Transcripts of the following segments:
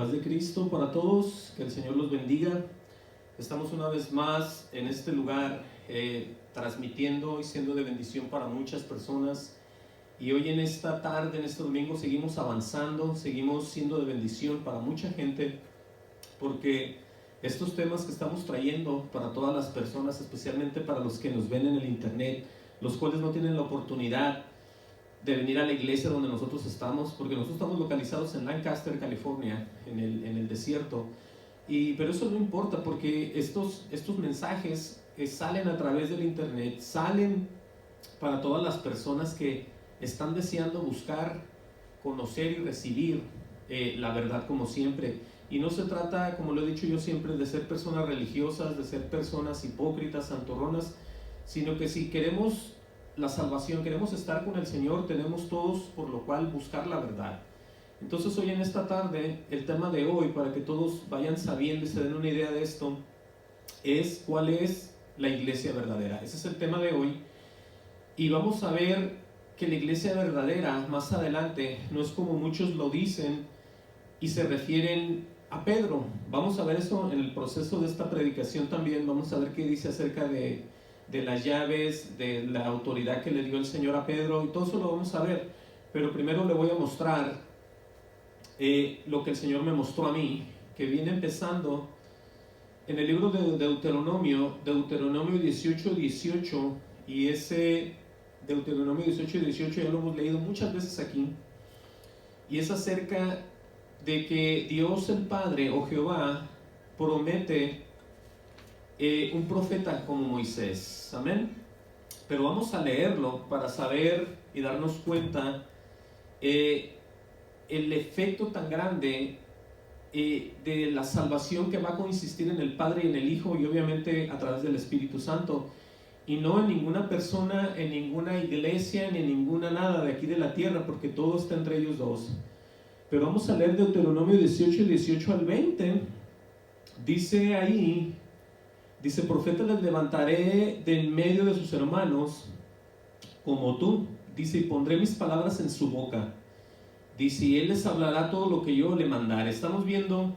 Paz de Cristo para todos, que el Señor los bendiga. Estamos una vez más en este lugar transmitiendo y siendo de bendición para muchas personas. Y hoy en esta tarde, en este domingo, seguimos avanzando, seguimos siendo de bendición para mucha gente, porque estos temas que estamos trayendo para todas las personas, especialmente para los que nos ven en el internet, los cuales no tienen la oportunidad de venir a la iglesia donde nosotros estamos, porque nosotros estamos localizados en Lancaster, California, en el desierto, pero eso no importa, porque estos mensajes salen a través del internet, salen para todas las personas que están deseando buscar, conocer y recibir la verdad como siempre. Y no se trata, como lo he dicho yo siempre, de ser personas religiosas, de ser personas hipócritas, santurronas, sino que si queremos la salvación, queremos estar con el Señor, tenemos todos por lo cual buscar la verdad. Entonces hoy en esta tarde, el tema de hoy, para que todos vayan sabiendo y se den una idea de esto, es cuál es la iglesia verdadera. Ese es el tema de hoy. Y vamos a ver que la iglesia verdadera, más adelante, no es como muchos lo dicen y se refieren a Pedro. Vamos a ver eso en el proceso de esta predicación también. Vamos a ver qué dice acerca de las llaves, de la autoridad que le dio el Señor a Pedro, y todo eso lo vamos a ver. Pero primero le voy a mostrar lo que el Señor me mostró a mí, que viene empezando en el libro de Deuteronomio 18:18, y ese Deuteronomio 18:18 ya lo hemos leído muchas veces aquí, y es acerca de que Dios el Padre o Jehová promete un profeta como Moisés, amén. Pero vamos a leerlo para saber y darnos cuenta el efecto tan grande de la salvación que va a consistir en el Padre y en el Hijo, y obviamente a través del Espíritu Santo, y no en ninguna persona, en ninguna iglesia, ni en ninguna nada de aquí de la tierra, porque todo está entre ellos dos. Pero vamos a leer Deuteronomio 18 al 20. Dice ahí, dice: profeta les levantaré de en medio de sus hermanos como tú, dice, y pondré mis palabras en su boca, dice, y él les hablará todo lo que yo le mandare. Estamos viendo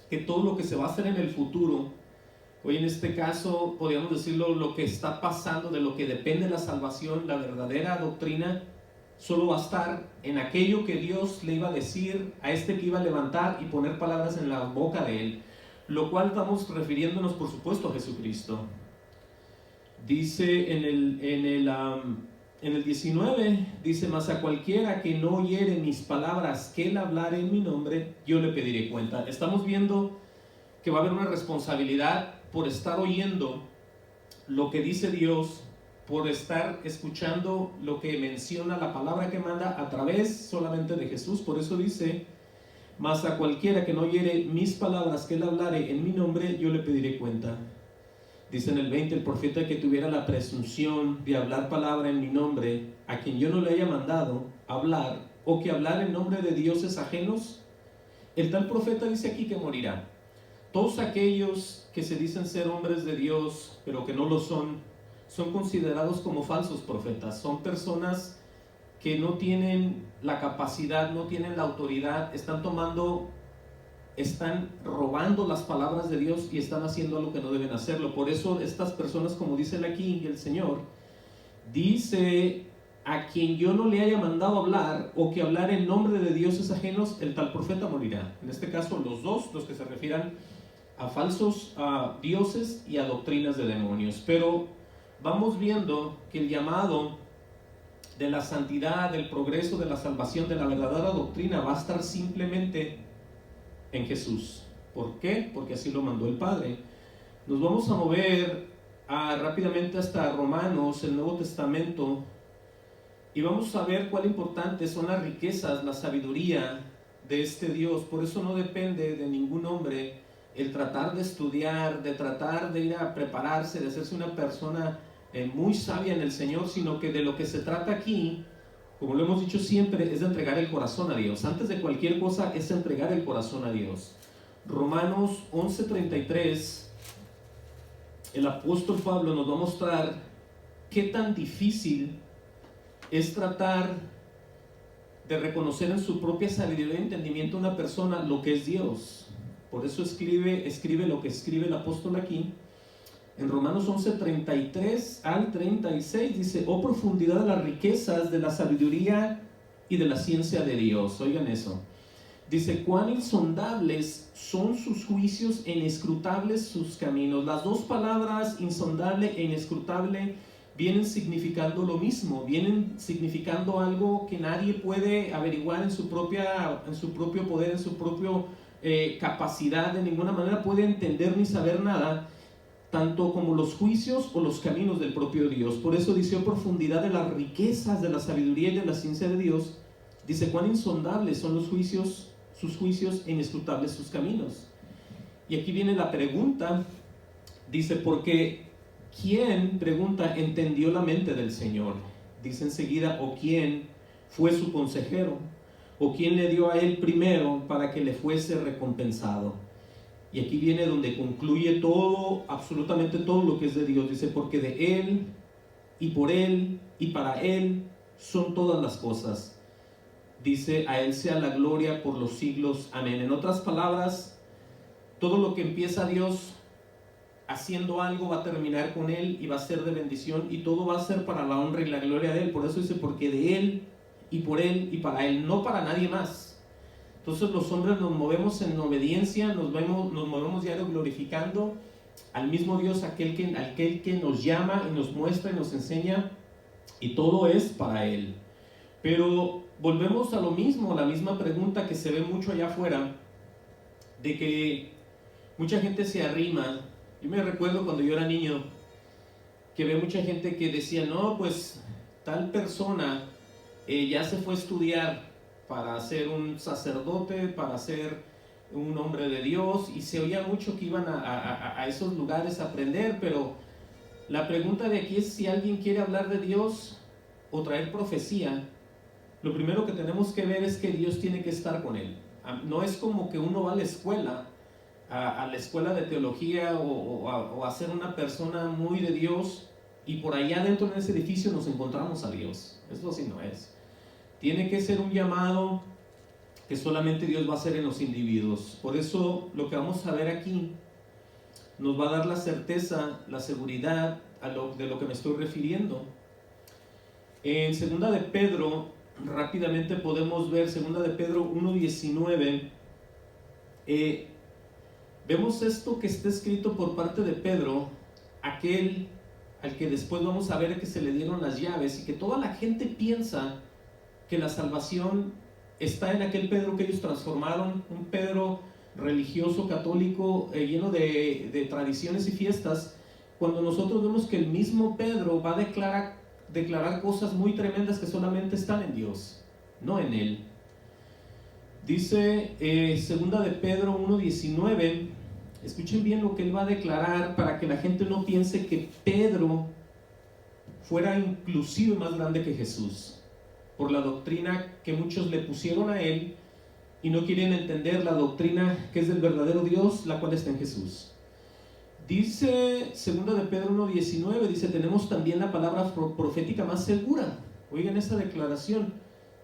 que todo lo que se va a hacer en el futuro, hoy en este caso podríamos decirlo, lo que está pasando, de lo que depende la salvación, la verdadera doctrina, solo va a estar en aquello que Dios le iba a decir a este que iba a levantar y poner palabras en la boca de él, lo cual estamos refiriéndonos por supuesto a Jesucristo. Dice en el 19, dice: mas a cualquiera que no oyere mis palabras que él hablare en mi nombre, yo le pediré cuenta. Estamos viendo que va a haber una responsabilidad por estar oyendo lo que dice Dios, por estar escuchando lo que menciona la palabra que manda a través solamente de Jesús. Por eso dice: mas a cualquiera que no oyere mis palabras que él hablare en mi nombre, yo le pediré cuenta. Dice en el 20: el profeta que tuviera la presunción de hablar palabra en mi nombre, a quien yo no le haya mandado hablar, o que hablar en nombre de dioses ajenos, el tal profeta, dice aquí, que morirá. Todos aquellos que se dicen ser hombres de Dios, pero que no lo son considerados como falsos profetas. Son personas que no tienen la capacidad, no tienen la autoridad, están robando las palabras de Dios y están haciendo algo que no deben hacerlo. Por eso estas personas, como dice aquí el Señor, dice: a quien yo no le haya mandado hablar, o que hablar en nombre de dioses ajenos, el tal profeta morirá. En este caso los dos, los que se refieran a falsos dioses y a doctrinas de demonios. Pero vamos viendo que el llamado de la santidad, del progreso, de la salvación, de la verdadera doctrina, va a estar simplemente en Jesús. ¿Por qué? Porque así lo mandó el Padre. Nos vamos a mover rápidamente hasta Romanos, el Nuevo Testamento, y vamos a ver cuán importantes son las riquezas, la sabiduría de este Dios. Por eso no depende de ningún hombre el tratar de estudiar, de tratar de ir a prepararse, de hacerse una persona muy sabia en el Señor, sino que de lo que se trata aquí, como lo hemos dicho siempre, es de entregar el corazón a Dios. Antes de cualquier cosa es entregar el corazón a Dios. Romanos 11:33, el apóstol Pablo nos va a mostrar qué tan difícil es tratar de reconocer en su propia sabiduría y entendimiento una persona lo que es Dios. Por eso escribe lo que escribe el apóstol aquí. En Romanos 11, 33 al 36 dice: oh profundidad de las riquezas de la sabiduría y de la ciencia de Dios. Oigan eso. Dice: cuán insondables son sus juicios e inescrutables sus caminos. Las dos palabras, insondable e inescrutable, vienen significando lo mismo. Vienen significando algo que nadie puede averiguar en su propio poder, en su propia capacidad. De ninguna manera puede entender ni saber nada, tanto como los juicios o los caminos del propio Dios. Por eso dice: oh profundidad de las riquezas de la sabiduría y de la ciencia de Dios. Dice: cuán insondables son sus juicios e inescrutables sus caminos. Y aquí viene la pregunta. Dice: porque ¿quién, pregunta, entendió la mente del Señor? Dice enseguida: o quién fue su consejero, o quién le dio a él primero para que le fuese recompensado. Y aquí viene donde concluye todo, absolutamente todo lo que es de Dios. Dice: porque de Él, y por Él, y para Él son todas las cosas. Dice: a Él sea la gloria por los siglos. Amén. En otras palabras, todo lo que empieza Dios haciendo algo va a terminar con Él y va a ser de bendición, y todo va a ser para la honra y la gloria de Él. Por eso dice: porque de Él, y por Él, y para Él, no para nadie más. Entonces los hombres nos movemos en obediencia, nos movemos diario glorificando al mismo Dios, aquel que nos llama y nos muestra y nos enseña, y todo es para Él. Pero volvemos a lo mismo, la misma pregunta que se ve mucho allá afuera, de que mucha gente se arrima. Yo me recuerdo cuando yo era niño, que ve mucha gente que decía: no, pues tal persona ya se fue a estudiar para ser un sacerdote, para ser un hombre de Dios, y se oía mucho que iban a esos lugares a aprender. Pero la pregunta de aquí es: si alguien quiere hablar de Dios o traer profecía, lo primero que tenemos que ver es que Dios tiene que estar con él. No es como que uno va a la escuela, a la escuela de teología, o a ser una persona muy de Dios, y por allá dentro de ese edificio nos encontramos a Dios. Eso así no es. Tiene que ser un llamado que solamente Dios va a hacer en los individuos. Por eso lo que vamos a ver aquí nos va a dar la certeza, la seguridad de lo que me estoy refiriendo. En 2 de Pedro, rápidamente podemos ver 2 de Pedro 1:19. Vemos esto que está escrito por parte de Pedro, aquel al que después vamos a ver que se le dieron las llaves, y que toda la gente piensa que la salvación está en aquel Pedro que ellos transformaron, un Pedro religioso, católico, lleno de tradiciones y fiestas, cuando nosotros vemos que el mismo Pedro va a declarar cosas muy tremendas que solamente están en Dios, no en él. Dice 2 de Pedro 1:19, escuchen bien lo que él va a declarar para que la gente no piense que Pedro fuera inclusive más grande que Jesús, por la doctrina que muchos le pusieron a él, y no quieren entender la doctrina que es del verdadero Dios, la cual está en Jesús. Dice 2 de Pedro 1:19, dice: tenemos también la palabra profética más segura. Oigan esa declaración: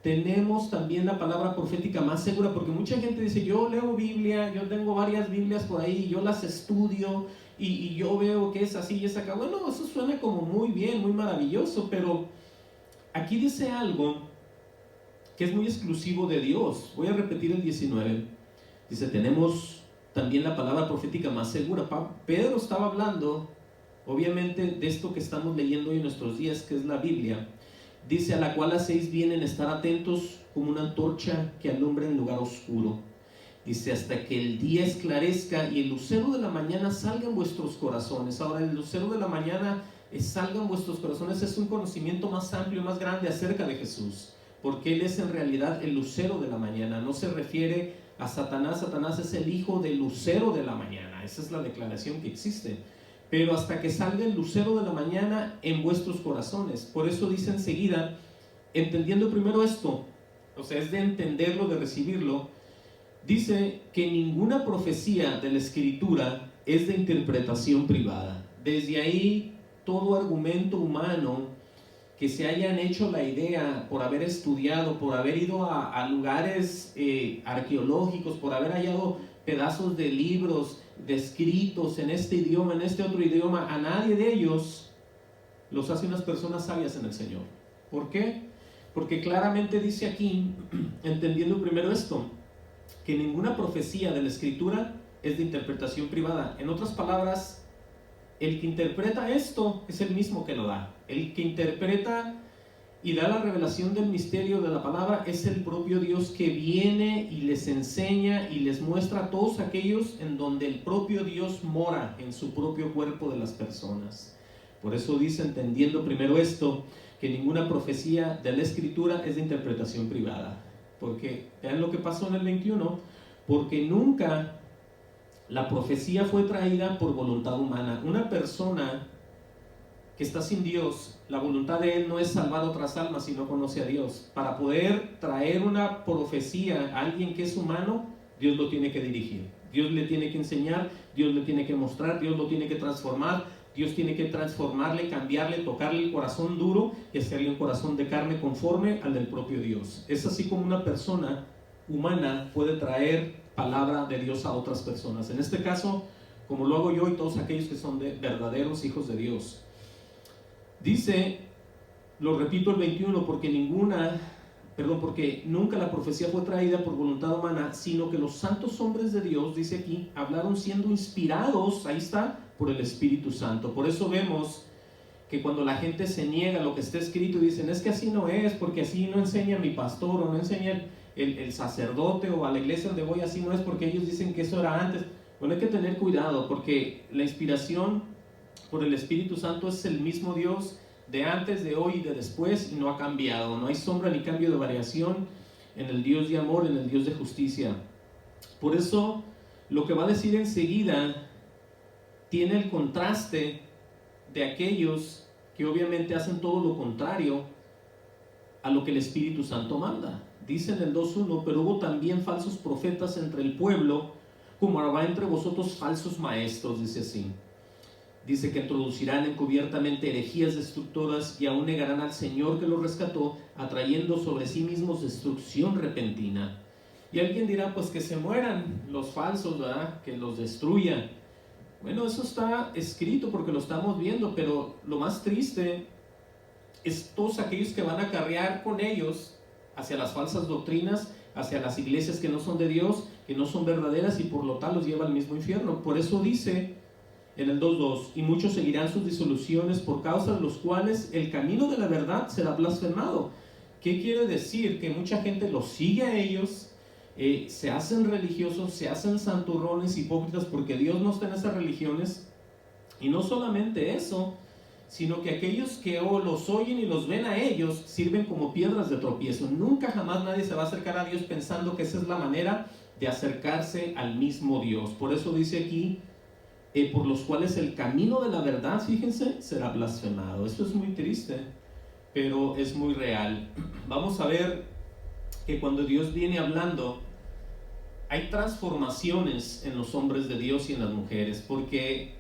tenemos también la palabra profética más segura, porque mucha gente dice: yo leo Biblia, yo tengo varias Biblias por ahí, yo las estudio, y yo veo que es así y es acá. Bueno, eso suena como muy bien, muy maravilloso, pero aquí dice algo que es muy exclusivo de Dios. Voy a repetir el 19. Dice: tenemos también la palabra profética más segura. Pedro estaba hablando, obviamente, de esto que estamos leyendo hoy en nuestros días, que es la Biblia. Dice: a la cual hacéis bien en estar atentos como una antorcha que alumbra en lugar oscuro. Dice: hasta que el día esclarezca y el lucero de la mañana salga en vuestros corazones. Ahora, el lucero de la mañana salga en vuestros corazones es un conocimiento más amplio, más grande acerca de Jesús, porque Él es en realidad el lucero de la mañana. No se refiere a Satanás. Satanás es el hijo del lucero de la mañana. Esa es la declaración que existe. Pero hasta que salga el lucero de la mañana en vuestros corazones. Por eso dice enseguida, entendiendo primero esto, o sea, es de entenderlo, de recibirlo. Dice que ninguna profecía de la Escritura es de interpretación privada. Desde ahí, todo argumento humano que se hayan hecho la idea por haber estudiado, por haber ido a lugares arqueológicos, por haber hallado pedazos de libros, de escritos en este idioma, en este otro idioma, a nadie de ellos los hace unas personas sabias en el Señor. ¿Por qué? Porque claramente dice aquí, entendiendo primero esto, que ninguna profecía de la Escritura es de interpretación privada. En otras palabras, el que interpreta esto es el mismo que lo da. El que interpreta y da la revelación del misterio de la palabra es el propio Dios, que viene y les enseña y les muestra a todos aquellos en donde el propio Dios mora en su propio cuerpo de las personas. Por eso dice, entendiendo primero esto, que ninguna profecía de la Escritura es de interpretación privada. Porque vean lo que pasó en el 21, porque nunca la profecía fue traída por voluntad humana. Una persona que está sin Dios, la voluntad de Él no es salvar otras almas si no conoce a Dios. Para poder traer una profecía a alguien que es humano, Dios lo tiene que dirigir. Dios le tiene que enseñar, Dios le tiene que mostrar, Dios lo tiene que transformar, Dios tiene que transformarle, cambiarle, tocarle el corazón duro y hacerle un corazón de carne conforme al del propio Dios. Es así como una persona humana puede traer palabra de Dios a otras personas. En este caso, como lo hago yo y todos aquellos que son de verdaderos hijos de Dios. Dice, lo repito el 21, porque nunca la profecía fue traída por voluntad humana, sino que los santos hombres de Dios, dice aquí, hablaron siendo inspirados, ahí está, por el Espíritu Santo. Por eso vemos que cuando la gente se niega a lo que está escrito y dicen, es que así no es, porque así no enseña mi pastor, o no enseña el sacerdote, o a la iglesia donde voy, así no es, porque ellos dicen que eso era antes. Bueno, hay que tener cuidado, porque la inspiración por el Espíritu Santo es el mismo Dios de antes, de hoy y de después, y no ha cambiado. No hay sombra ni cambio de variación en el Dios de amor, en el Dios de justicia. Por eso, lo que va a decir enseguida tiene el contraste de aquellos que obviamente hacen todo lo contrario a lo que el Espíritu Santo manda. Dice en el 2:1, pero hubo también falsos profetas entre el pueblo, como habrá entre vosotros falsos maestros, dice así. Dice que introducirán encubiertamente herejías destructoras y aún negarán al Señor que los rescató, atrayendo sobre sí mismos destrucción repentina. Y alguien dirá, pues que se mueran los falsos, ¿verdad? Que los destruyan. Bueno, eso está escrito porque lo estamos viendo, pero lo más triste es todos aquellos que van a acarrear con ellos hacia las falsas doctrinas, hacia las iglesias que no son de Dios, que no son verdaderas, y por lo tal los lleva al mismo infierno. Por eso dice en el 2:2, y muchos seguirán sus disoluciones, por causa de los cuales el camino de la verdad será blasfemado. ¿Qué quiere decir? Que mucha gente los sigue a ellos, se hacen religiosos, se hacen santurrones, hipócritas, porque Dios no está en esas religiones. Y no solamente eso, sino que aquellos que los oyen y los ven a ellos sirven como piedras de tropiezo. Nunca jamás nadie se va a acercar a Dios pensando que esa es la manera de acercarse al mismo Dios. Por eso dice aquí, por los cuales el camino de la verdad, fíjense, será blasfemado. Esto es muy triste, pero es muy real. Vamos a ver que cuando Dios viene hablando, hay transformaciones en los hombres de Dios y en las mujeres, porque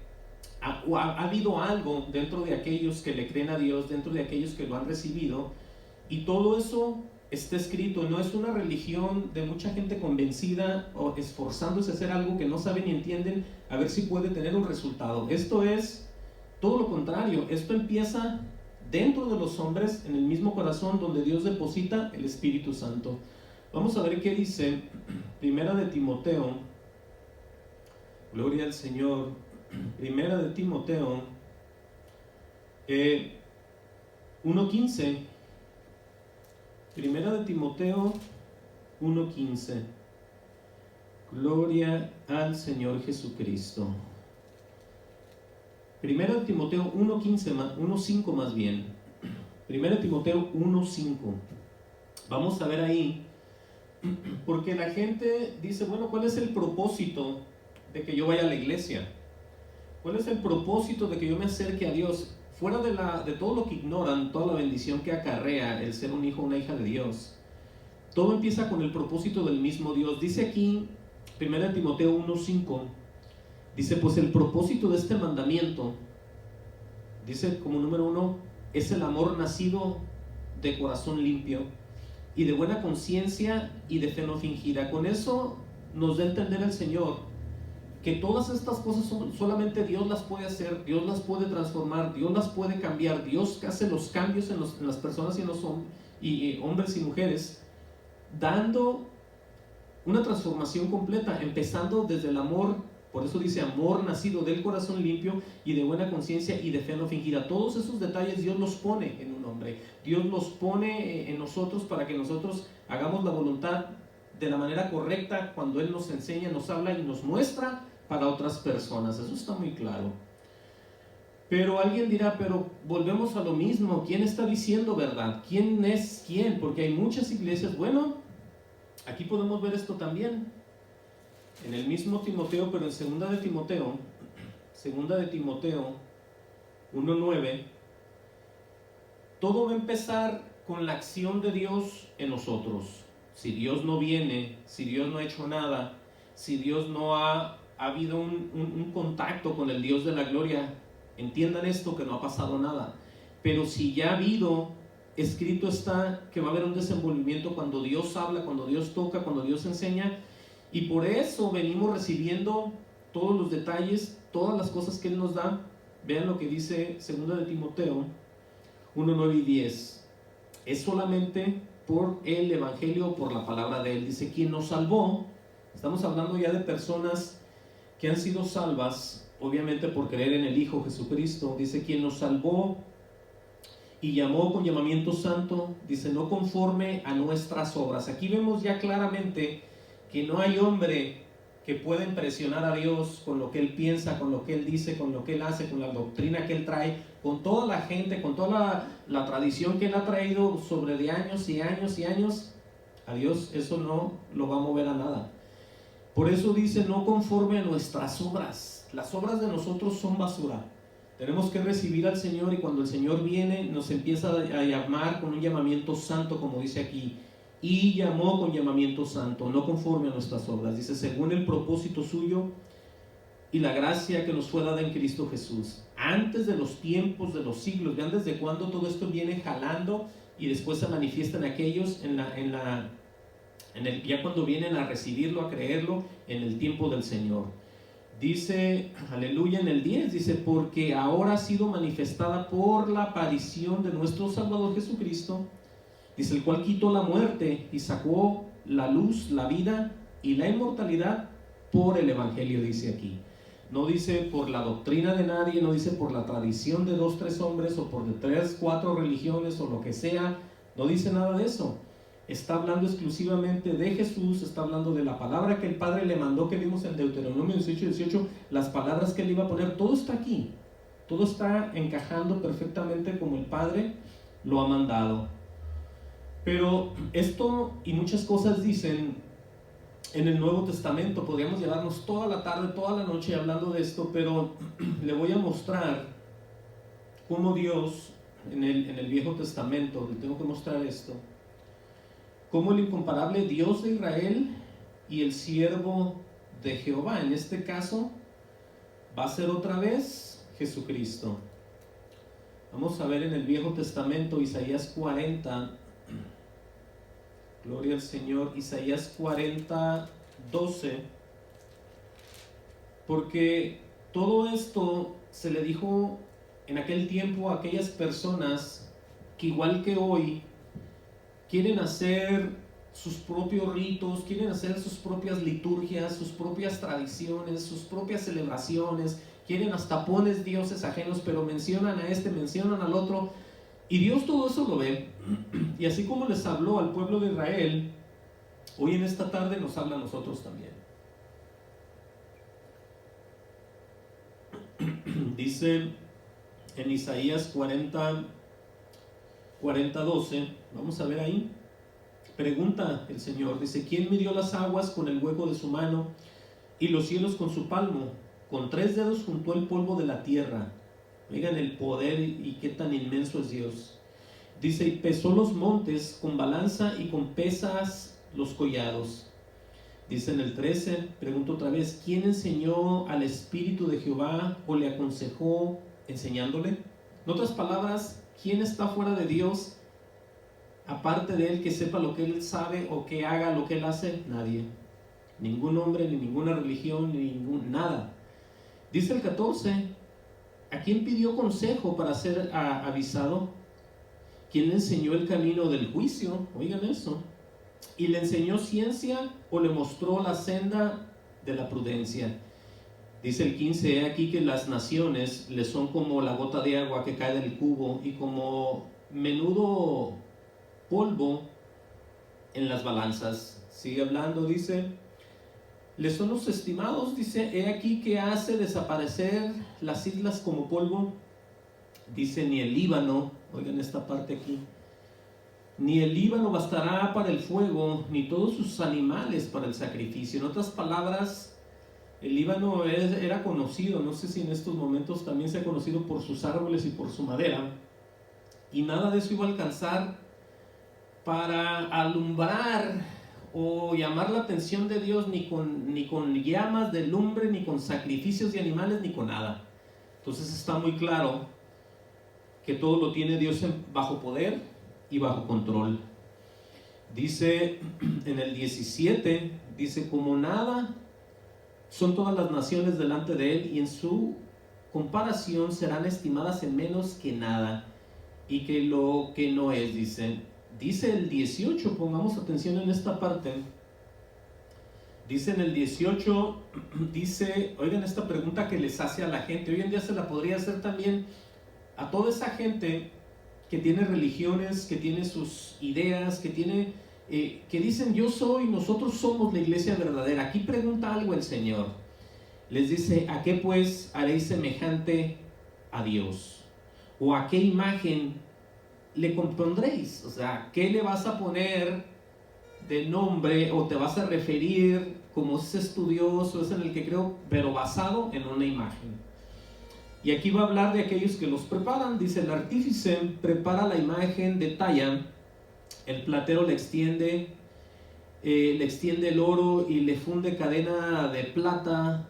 ha habido algo dentro de aquellos que le creen a Dios, dentro de aquellos que lo han recibido, y todo eso está escrito. No es una religión de mucha gente convencida o esforzándose a hacer algo que no saben ni entienden a ver si puede tener un resultado. Esto es todo lo contrario. Esto empieza dentro de los hombres, en el mismo corazón donde Dios deposita el Espíritu Santo. Vamos a ver qué dice Primera de Timoteo. Gloria al Señor. Primera de Timoteo 1:15. Primera de Timoteo 1:15. Gloria al Señor Jesucristo. Primera de Timoteo 1:5 más bien. Primera de Timoteo 1:5. Vamos a ver ahí, porque la gente dice, bueno, ¿cuál es el propósito de que yo vaya a la iglesia? ¿Cuál es el propósito de que yo me acerque a Dios? Fuera de todo lo que ignoran, toda la bendición que acarrea el ser un hijo o una hija de Dios, todo empieza con el propósito del mismo Dios. Dice aquí, 1 Timoteo 1:5, dice, pues el propósito de este mandamiento, dice como número 1, es el amor nacido de corazón limpio y de buena conciencia y de fe no fingida. Con eso nos da a entender el Señor que todas estas cosas solamente Dios las puede hacer, Dios las puede transformar, Dios las puede cambiar. Dios hace los cambios en las personas y en los hombres y mujeres, dando una transformación completa, empezando desde el amor. Por eso dice amor nacido del corazón limpio y de buena conciencia y de fe no fingida. Todos esos detalles Dios los pone en un hombre, Dios los pone en nosotros para que nosotros hagamos la voluntad de la manera correcta cuando Él nos enseña, nos habla y nos muestra para otras personas. Eso está muy claro. Pero alguien dirá, pero volvemos a lo mismo, ¿quién está diciendo verdad? ¿Quién es quién? Porque hay muchas iglesias. Bueno, aquí podemos ver esto también en el mismo Timoteo, pero en segunda de Timoteo 1:9, todo va a empezar con la acción de Dios en nosotros. Si Dios no viene, si Dios no ha hecho nada, si Dios no ha habido un contacto con el Dios de la gloria, entiendan esto, que no ha pasado nada. Pero si ya ha habido, escrito está que va a haber un desenvolvimiento cuando Dios habla, cuando Dios toca, cuando Dios enseña. Y por eso venimos recibiendo todos los detalles, todas las cosas que Él nos da. Vean lo que dice 2 de Timoteo 1:9 y 10. Es solamente por el Evangelio, por la palabra de Él. Dice, quien nos salvó. Estamos hablando ya de personas que han sido salvas, obviamente por creer en el Hijo Jesucristo. Dice, quien nos salvó y llamó con llamamiento santo, dice, no conforme a nuestras obras. Aquí vemos ya claramente que no hay hombre que pueda impresionar a Dios con lo que Él piensa, con lo que Él dice, con lo que Él hace, con la doctrina que Él trae, con toda la gente, con toda la tradición que Él ha traído sobre de años y años y años. A Dios eso no lo va a mover a nada. Por eso dice, no conforme a nuestras obras. Las obras de nosotros son basura. Tenemos que recibir al Señor, y cuando el Señor viene nos empieza a llamar con un llamamiento santo, como dice aquí. Y llamó con llamamiento santo, no conforme a nuestras obras. Dice, según el propósito suyo y la gracia que nos fue dada en Cristo Jesús, antes de los tiempos de los siglos. Vean desde cuándo todo esto viene jalando y después se manifiesta en aquellos, ya cuando vienen a recibirlo, a creerlo, en el tiempo del Señor. Dice, aleluya, en el 10, dice, porque ahora ha sido manifestada por la aparición de nuestro Salvador Jesucristo, dice, el cual quitó la muerte y sacó la luz, la vida y la inmortalidad por el Evangelio, dice aquí. No dice por la doctrina de nadie, no dice por la tradición de 2, 3 hombres o por de 3, 4 religiones o lo que sea, no dice nada de eso. Está hablando exclusivamente de Jesús, está hablando de la palabra que el Padre le mandó, que vimos en Deuteronomio 18, las palabras que Él iba a poner. Todo está aquí, todo está encajando perfectamente como el Padre lo ha mandado. Pero esto y muchas cosas dicen en el Nuevo Testamento. Podríamos llevarnos toda la tarde, toda la noche hablando de esto, pero le voy a mostrar cómo Dios en el Viejo Testamento, le tengo que mostrar esto, como el incomparable Dios de Israel y el siervo de Jehová, en este caso va a ser otra vez Jesucristo. Vamos a ver en el Viejo Testamento, Isaías 40, gloria al Señor, Isaías 40, 12, porque todo esto se le dijo en aquel tiempo a aquellas personas que, igual que hoy, quieren hacer sus propios ritos, quieren hacer sus propias liturgias, sus propias tradiciones, sus propias celebraciones, quieren hasta pones dioses ajenos, pero mencionan a este, mencionan al otro, y Dios todo eso lo ve. Y así como les habló al pueblo de Israel, hoy en esta tarde nos habla a nosotros también. Dice en Isaías 40, 12, vamos a ver ahí, pregunta el Señor, dice, ¿quién midió las aguas con el hueco de su mano y los cielos con su palmo? Con 3 dedos juntó el polvo de la tierra. Oigan el poder y qué tan inmenso es Dios. Dice, y pesó los montes con balanza y con pesas los collados. Dice en el 13, pregunto otra vez, ¿quién enseñó al Espíritu de Jehová o le aconsejó enseñándole? En otras palabras, ¿Quién está fuera de Dios? Aparte de Él, que sepa lo que Él sabe o que haga lo que Él hace, nadie. Ningún hombre, ni ninguna religión, ni nada. Dice el 14, ¿a quién pidió consejo para ser avisado? ¿Quién le enseñó el camino del juicio? Oigan eso. ¿Y le enseñó ciencia o le mostró la senda de la prudencia? Dice el 15, he aquí que las naciones le son como la gota de agua que cae del cubo y como menudo polvo en las balanzas. Sigue hablando, dice, le son los estimados, dice, he aquí que hace desaparecer las islas como polvo. Dice, ni el Líbano, oigan esta parte aquí, ni el Líbano bastará para el fuego, ni todos sus animales para el sacrificio. En otras palabras, el Líbano era conocido, no sé si en estos momentos también sea conocido por sus árboles y por su madera, y nada de eso iba a alcanzar para alumbrar o llamar la atención de Dios, ni con llamas de lumbre, ni con sacrificios de animales, ni con nada. Entonces está muy claro que todo lo tiene Dios bajo poder y bajo control. Dice en el 17, dice, como nada son todas las naciones delante de Él, y en su comparación serán estimadas en menos que nada, y que lo que no es, dice el 18, pongamos atención en esta parte. Dice en el 18, dice, oigan esta pregunta que les hace a la gente, hoy en día se la podría hacer también a toda esa gente que tiene religiones, que tiene sus ideas, que dicen nosotros somos la iglesia verdadera. Aquí pregunta algo el Señor, les dice, ¿a qué pues haréis semejante a Dios? ¿O a qué imagen le compondréis? O sea, ¿qué le vas a poner de nombre o te vas a referir como es tu Dios o es en el que creo, pero basado en una imagen? Y aquí va a hablar de aquellos que los preparan. Dice, el artífice prepara la imagen de talla, el platero le extiende el oro y le funde cadena de plata.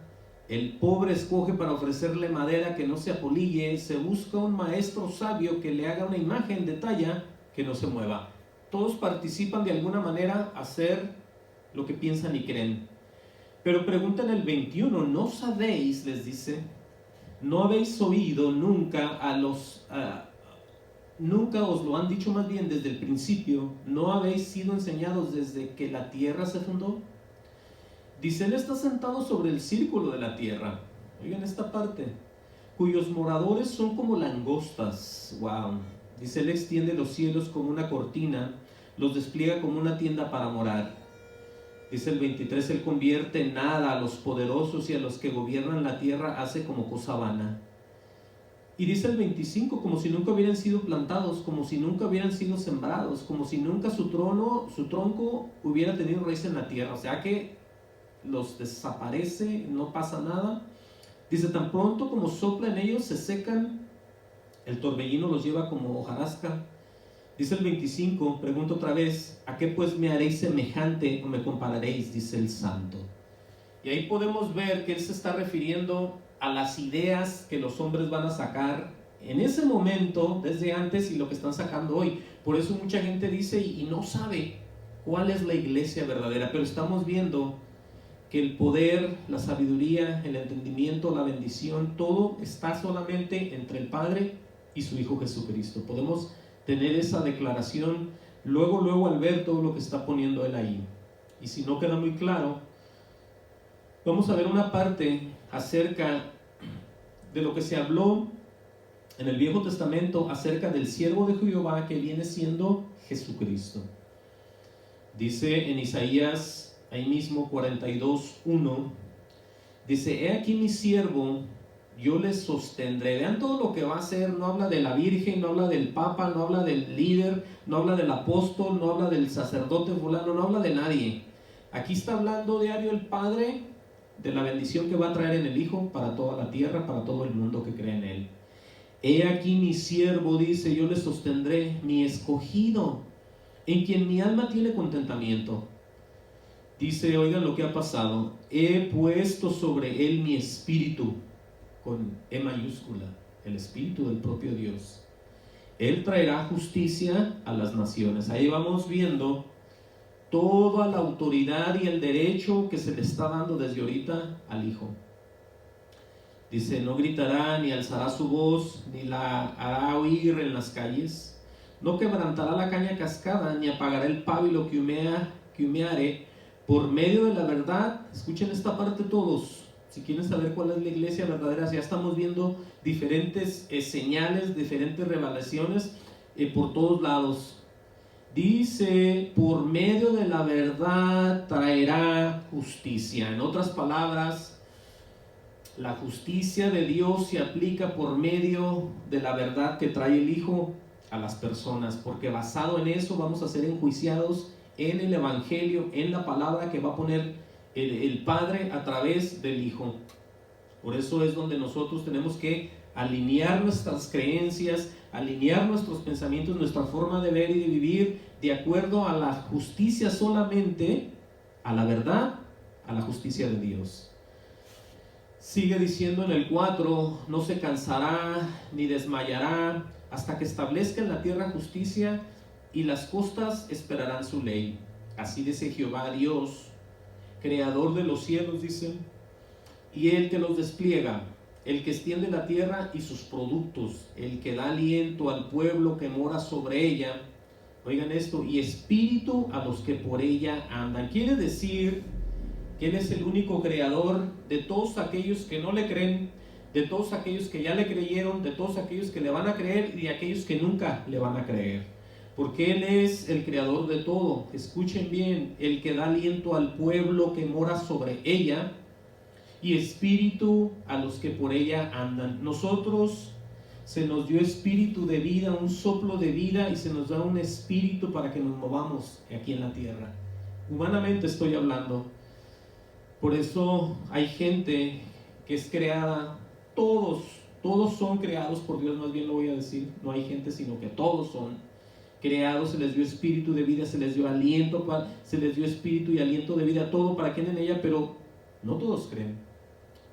El pobre escoge para ofrecerle madera que no se apolille. Se busca un maestro sabio que le haga una imagen de talla que no se mueva. Todos participan de alguna manera a hacer lo que piensan y creen. Pero pregunta en el 21, ¿no sabéis, les dice, no habéis oído nunca nunca os lo han dicho, más bien desde el principio, no habéis sido enseñados desde que la tierra se fundó? Dice, Él está sentado sobre el círculo de la tierra, oigan esta parte, cuyos moradores son como langostas. Wow. Dice, Él extiende los cielos como una cortina, los despliega como una tienda para morar. Dice el 23, Él convierte en nada a los poderosos y a los que gobiernan la tierra hace como cosa vana. Y dice el 25, como si nunca hubieran sido plantados, como si nunca hubieran sido sembrados, como si nunca su tronco hubiera tenido raíz en la tierra. O sea que los desaparece, no pasa nada. Dice, tan pronto como sopla en ellos se secan, el torbellino los lleva como hojarasca. Dice el 25, pregunto otra vez, ¿a qué pues me haréis semejante o me compararéis? Dice el santo. Y ahí podemos ver que Él se está refiriendo a las ideas que los hombres van a sacar en ese momento, desde antes, y lo que están sacando hoy. Por eso mucha gente dice y no sabe cuál es la iglesia verdadera, pero estamos viendo que el poder, la sabiduría, el entendimiento, la bendición, todo está solamente entre el Padre y su Hijo Jesucristo. Podemos tener esa declaración luego al ver todo lo que está poniendo Él ahí. Y si no queda muy claro, vamos a ver una parte acerca de lo que se habló en el Viejo Testamento acerca del siervo de Jehová que viene siendo Jesucristo. Dice en Isaías, ahí mismo 42:1, dice, he aquí mi siervo, yo le sostendré. Vean todo lo que va a hacer. No habla de la Virgen, no habla del Papa, no habla del líder, no habla del apóstol, no habla del sacerdote fulano, no habla de nadie. Aquí está hablando diario el Padre de la bendición que va a traer en el Hijo para toda la tierra, para todo el mundo que cree en Él. He aquí mi siervo, dice, yo le sostendré, mi escogido, en quien mi alma tiene contentamiento. Dice, oigan lo que ha pasado, he puesto sobre él mi espíritu, con E mayúscula, el espíritu del propio Dios, Él traerá justicia a las naciones. Ahí vamos viendo toda la autoridad y el derecho que se le está dando desde ahorita al Hijo. Dice, no gritará ni alzará su voz, ni la hará oír en las calles. No quebrantará la caña cascada, ni apagará el pábilo que humeare. Por medio de la verdad, escuchen esta parte todos, si quieren saber cuál es la iglesia verdadera, ya estamos viendo diferentes señales, diferentes revelaciones por todos lados. Dice, por medio de la verdad traerá justicia. En otras palabras, la justicia de Dios se aplica por medio de la verdad que trae el Hijo a las personas, porque basado en eso vamos a ser enjuiciados en el Evangelio, en la palabra que va a poner el Padre a través del Hijo. Por eso es donde nosotros tenemos que alinear nuestras creencias, alinear nuestros pensamientos, nuestra forma de ver y de vivir de acuerdo a la justicia solamente, a la verdad, a la justicia de Dios. Sigue diciendo en el 4, no se cansará ni desmayará hasta que establezca en la tierra justicia y las costas esperarán su ley. Así dice Jehová Dios, creador de los cielos, dice, y el que los despliega, el que extiende la tierra y sus productos, el que da aliento al pueblo que mora sobre ella. Oigan esto, y espíritu a los que por ella andan. Quiere decir que Él es el único creador de todos aquellos que no le creen, de todos aquellos que ya le creyeron, de todos aquellos que le van a creer y de aquellos que nunca le van a creer. Porque Él es el creador de todo. Escuchen bien, el que da aliento al pueblo que mora sobre ella y espíritu a los que por ella andan. Nosotros se nos dio espíritu de vida, un soplo de vida, y se nos da un espíritu para que nos movamos aquí en la tierra. Humanamente estoy hablando. Por eso hay gente que es creada, todos son creados por Dios, más bien lo voy a decir, no hay gente sino que todos son creados, se les dio espíritu de vida, se les dio aliento, se les dio espíritu y aliento de vida, todo para que en ella, pero no todos creen.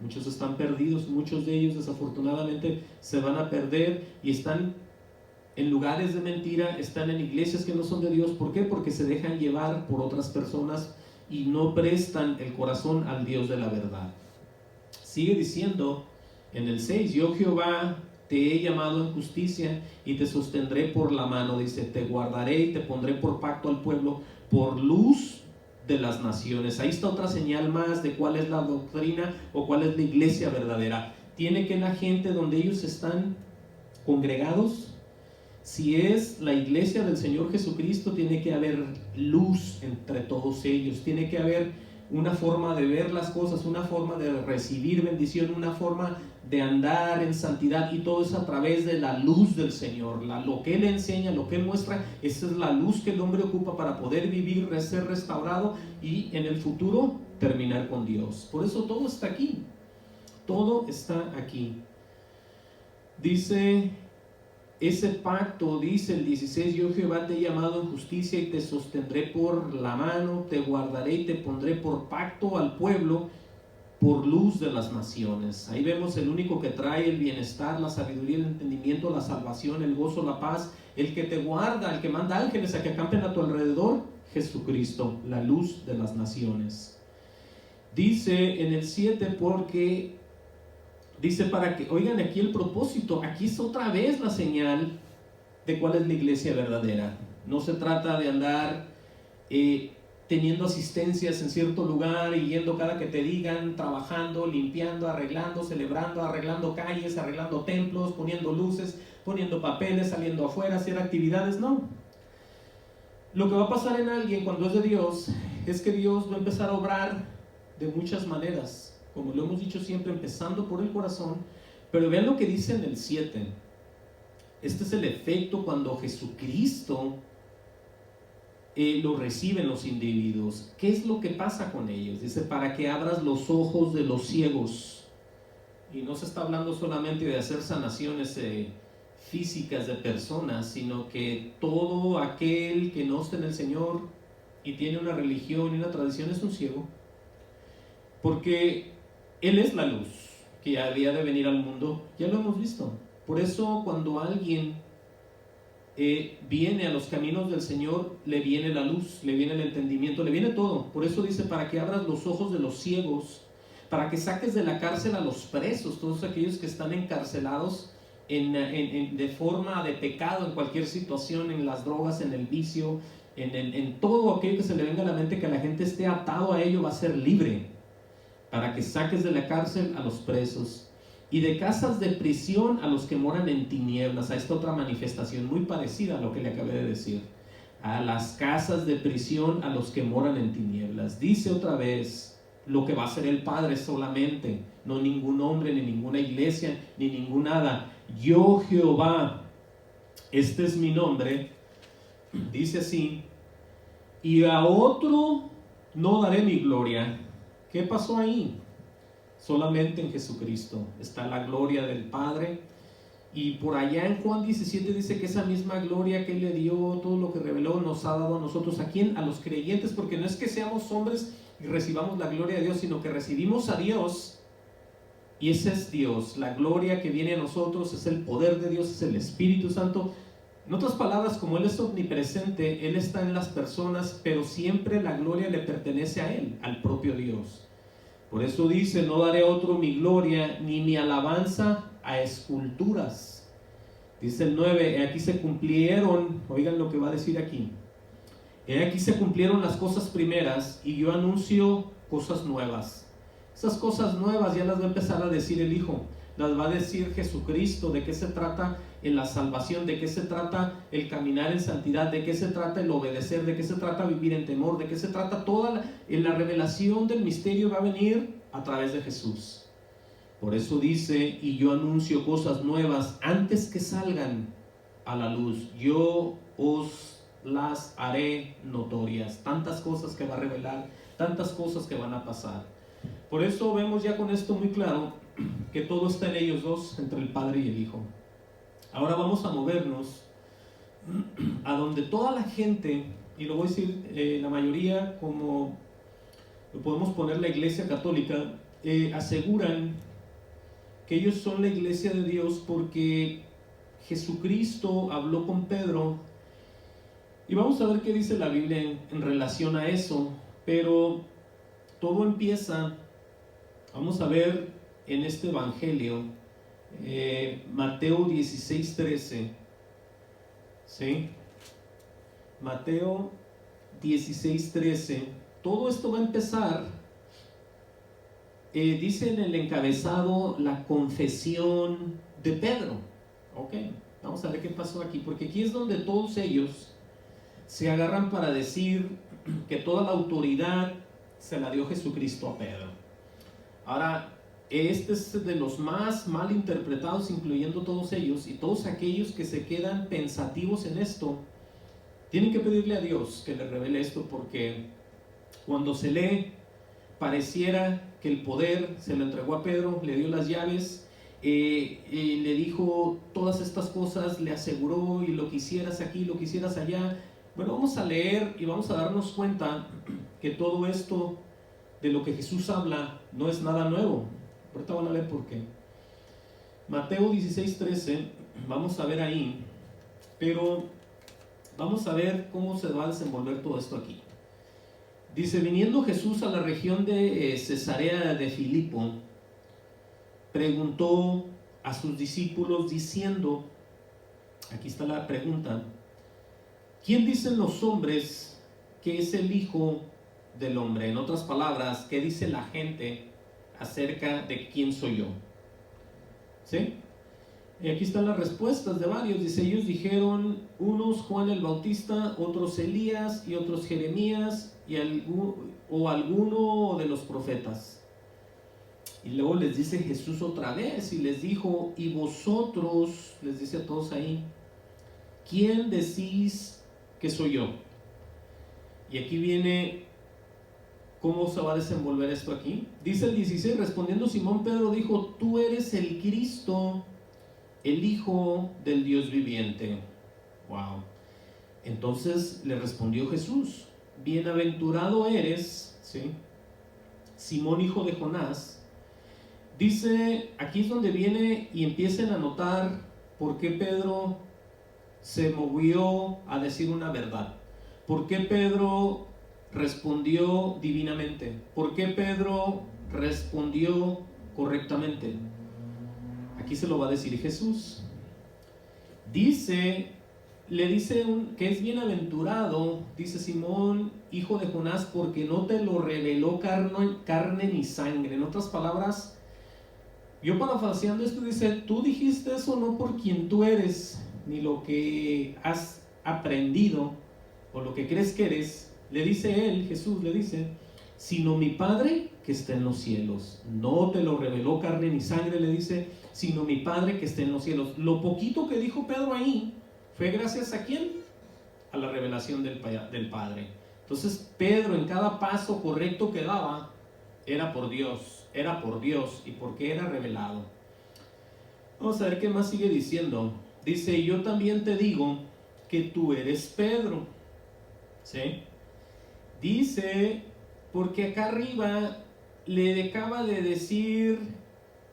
Muchos están perdidos, muchos de ellos desafortunadamente se van a perder y están en lugares de mentira, están en iglesias que no son de Dios. ¿Por qué? Porque se dejan llevar por otras personas y no prestan el corazón al Dios de la verdad. Sigue diciendo en el 6, yo Jehová te he llamado en justicia y te sostendré por la mano. Dice, te guardaré y te pondré por pacto al pueblo, por luz de las naciones. Ahí está otra señal más de cuál es la doctrina o cuál es la iglesia verdadera. Tiene que la gente donde ellos están congregados, si es la iglesia del Señor Jesucristo, tiene que haber luz entre todos ellos, tiene que haber una forma de ver las cosas, una forma de recibir bendición, una forma de andar en santidad, y todo es a través de la luz del Señor. Lo que Él enseña, lo que Él muestra, esa es la luz que el hombre ocupa para poder vivir, ser restaurado y en el futuro terminar con Dios. Por eso todo está aquí, todo está aquí. Dice ese pacto, dice el 16, yo Jehová te he llamado en justicia y te sostendré por la mano, te guardaré y te pondré por pacto al pueblo, por luz de las naciones. Ahí vemos el único que trae el bienestar, la sabiduría, el entendimiento, la salvación, el gozo, la paz, el que te guarda, el que manda ángeles a que acampen a tu alrededor, Jesucristo, la luz de las naciones. Dice en el 7, porque dice para que, oigan aquí el propósito, aquí es otra vez la señal de cuál es la iglesia verdadera. No se trata de andar teniendo asistencias en cierto lugar y yendo cada que te digan, trabajando, limpiando, arreglando, celebrando, arreglando calles, arreglando templos, poniendo luces, poniendo papeles, saliendo afuera, hacer actividades. No. Lo que va a pasar en alguien cuando es de Dios es que Dios va a empezar a obrar de muchas maneras, como lo hemos dicho siempre, empezando por el corazón. Pero vean lo que dice en el 7. Este es el efecto cuando Jesucristo lo reciben los individuos. ¿Qué es lo que pasa con ellos? Dice, para que abras los ojos de los ciegos. Y no se está hablando solamente de hacer sanaciones físicas de personas, sino que todo aquel que no está en el Señor y tiene una religión y una tradición es un ciego. Porque Él es la luz que había de venir al mundo, ya lo hemos visto. Por eso cuando alguien viene a los caminos del Señor, le viene la luz, le viene el entendimiento, le viene todo. Por eso dice, para que abras los ojos de los ciegos, para que saques de la cárcel a los presos, todos aquellos que están encarcelados de forma de pecado, en cualquier situación, en las drogas, en el vicio, en todo aquello que se le venga a la mente, que la gente esté atado a ello, va a ser libre. Para que saques de la cárcel a los presos y de casas de prisión a los que moran en tinieblas. A esta otra manifestación muy parecida a lo que le acabé de decir. A las casas de prisión a los que moran en tinieblas. Dice otra vez lo que va a hacer el Padre solamente, no ningún hombre, ni ninguna iglesia, ni ningún hada. Yo, Jehová, este es mi nombre, dice así, y a otro no daré mi gloria. ¿Qué pasó ahí? Solamente en Jesucristo está la gloria del Padre. Y por allá en Juan 17 dice que esa misma gloria que Él le dio, todo lo que reveló, nos ha dado a nosotros. ¿A quién? A los creyentes, porque no es que seamos hombres y recibamos la gloria de Dios, sino que recibimos a Dios. Y ese es Dios. La gloria que viene a nosotros es el poder de Dios, es el Espíritu Santo. En otras palabras, como Él es omnipresente, Él está en las personas, pero siempre la gloria le pertenece a Él, al propio Dios. Por eso dice, no daré a otro mi gloria, ni mi alabanza a esculturas. Dice el 9, aquí se cumplieron, oigan lo que va a decir aquí. Aquí se cumplieron las cosas primeras y yo anuncio cosas nuevas. Esas cosas nuevas ya las va a empezar a decir el Hijo. Las va a decir Jesucristo, de qué se trata en la salvación, de qué se trata el caminar en santidad, de qué se trata el obedecer, de qué se trata vivir en temor, de qué se trata toda la revelación del misterio va a venir a través de Jesús. Por eso dice, y yo anuncio cosas nuevas antes que salgan a la luz. Yo os las haré notorias. Tantas cosas que va a revelar, tantas cosas que van a pasar. Por eso vemos ya con esto muy claro que todo está en ellos dos, entre el Padre y el Hijo. Ahora vamos a movernos a donde toda la gente, y lo voy a decir la mayoría, como lo podemos poner la Iglesia Católica, aseguran que ellos son la Iglesia de Dios porque Jesucristo habló con Pedro. Y vamos a ver qué dice la Biblia en relación a eso. Pero todo empieza, vamos a ver en este Evangelio, Mateo 16:13, ¿sí? Mateo 16:13. Todo esto va a empezar, dice en el encabezado, la confesión de Pedro. Ok, vamos a ver qué pasó aquí, porque aquí es donde todos ellos se agarran para decir que toda la autoridad se la dio Jesucristo a Pedro. Ahora, este es de los más mal interpretados, incluyendo todos ellos, y todos aquellos que se quedan pensativos en esto, tienen que pedirle a Dios que le revele esto, porque cuando se lee, pareciera que el poder se lo entregó a Pedro, le dio las llaves, le dijo todas estas cosas, le aseguró, y lo que hicieras aquí, lo que hicieras allá. Bueno, vamos a leer y vamos a darnos cuenta que todo esto de lo que Jesús habla no es nada nuevo. Ahorita van a ver por qué. Mateo 16:13, vamos a ver ahí, pero vamos a ver cómo se va a desenvolver todo esto aquí. Dice, viniendo Jesús a la región de Cesarea de Filipo, preguntó a sus discípulos diciendo, aquí está la pregunta, ¿quién dicen los hombres que es el Hijo del Hombre? En otras palabras, ¿qué dice la gente acerca de quién soy yo? ¿Sí? Y aquí están las respuestas de varios. Dice, ellos dijeron, unos Juan el Bautista, otros Elías y otros Jeremías o alguno de los profetas. Y luego les dice Jesús otra vez y les dijo, y vosotros, les dice a todos ahí, ¿quién decís que soy yo? Y aquí viene cómo se va a desenvolver esto aquí. Dice el 16, respondiendo Simón Pedro dijo, tú eres el Cristo, el Hijo del Dios viviente. Wow. Entonces le respondió Jesús, bienaventurado eres, ¿sí?, Simón, hijo de Jonás. Dice, aquí es donde viene y empiecen a notar por qué Pedro se movió a decir una verdad? ¿Por qué Pedro respondió divinamente? ¿Por qué Pedro respondió correctamente? Aquí se lo va a decir Jesús. Le dice que es bienaventurado, dice Simón, hijo de Jonás, porque no te lo reveló carne ni sangre. En otras palabras, yo parafraseando esto dice, tú dijiste eso no por quien tú eres, ni lo que has aprendido o lo que crees que eres. Le dice él, Jesús le dice, sino mi Padre que está en los cielos. No te lo reveló carne ni sangre, le dice, sino mi Padre que está en los cielos. Lo poquito que dijo Pedro ahí fue gracias a ¿quién? A la revelación del Padre. Entonces Pedro en cada paso correcto que daba era por Dios y porque era revelado. Vamos a ver qué más sigue diciendo. Dice, yo también te digo que tú eres Pedro. ¿Sí? Dice, porque acá arriba le acaba de decir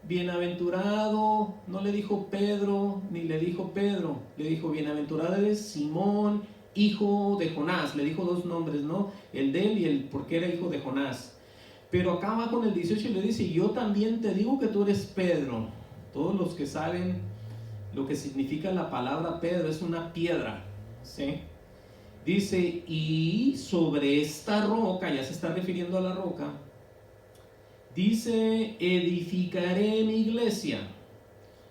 bienaventurado, no le dijo Pedro, ni le dijo Pedro, le dijo bienaventurado eres Simón, hijo de Jonás, le dijo dos nombres, ¿no? El de él y el porque era hijo de Jonás. Pero acá va con el 18 y le dice, yo también te digo que tú eres Pedro. Todos los que saben lo que significa la palabra Pedro, es una piedra, ¿sí? Dice, y sobre esta roca, ya se está refiriendo a la roca, dice, edificaré mi iglesia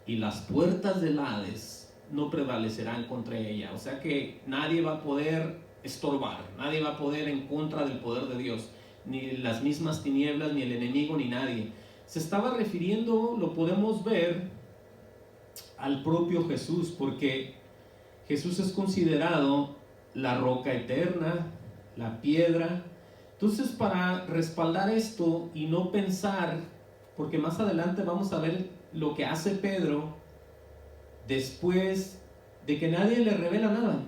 y las puertas del Hades no prevalecerán contra ella. O sea que nadie va a poder estorbar, nadie va a poder en contra del poder de Dios, ni las mismas tinieblas, ni el enemigo, ni nadie. Se estaba refiriendo, lo podemos ver, al propio Jesús, porque Jesús es considerado la roca eterna, la piedra. Entonces, para respaldar esto y no pensar, porque más adelante vamos a ver lo que hace Pedro después de que nadie le revela nada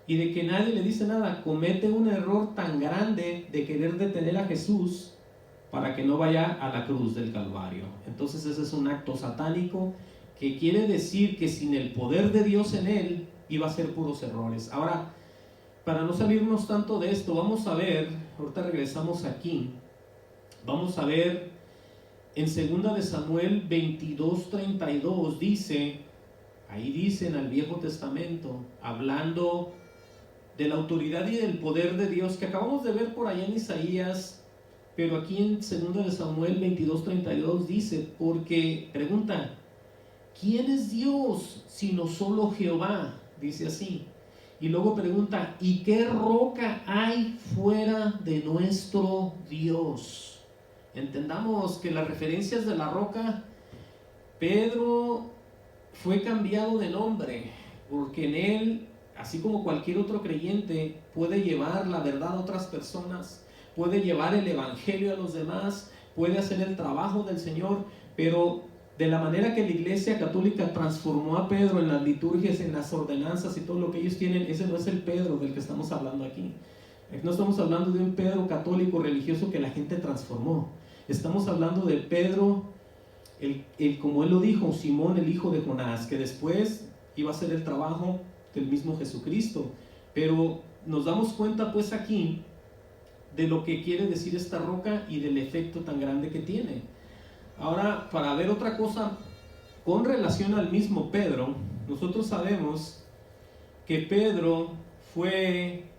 y de que nadie le dice nada, comete un error tan grande de querer detener a Jesús para que no vaya a la cruz del Calvario. Entonces ese es un acto satánico que quiere decir que sin el poder de Dios en él iba a ser puros errores. Ahora, para no salirnos tanto de esto, vamos a ver, ahorita regresamos aquí, vamos a ver en 2 de Samuel 22:32 dice, ahí dice en el Viejo Testamento, hablando de la autoridad y del poder de Dios, que acabamos de ver por allá en Isaías, pero aquí en 2 de Samuel 22:32 dice, porque pregunta, ¿quién es Dios sino solo Jehová? Dice así. Y luego pregunta, ¿y qué roca hay fuera de nuestro Dios? Entendamos que las referencias de la roca, Pedro fue cambiado de nombre, porque en él, así como cualquier otro creyente, puede llevar la verdad a otras personas, puede llevar el evangelio a los demás, puede hacer el trabajo del Señor, pero de la manera que la Iglesia Católica transformó a Pedro en las liturgias, en las ordenanzas y todo lo que ellos tienen, ese no es el Pedro del que estamos hablando aquí. No estamos hablando de un Pedro católico religioso que la gente transformó. Estamos hablando de Pedro, como él lo dijo, Simón, el hijo de Jonás, que después iba a hacer el trabajo del mismo Jesucristo. Pero nos damos cuenta pues aquí de lo que quiere decir esta roca y del efecto tan grande que tiene. Ahora, para ver otra cosa con relación al mismo Pedro, nosotros sabemos que Pedro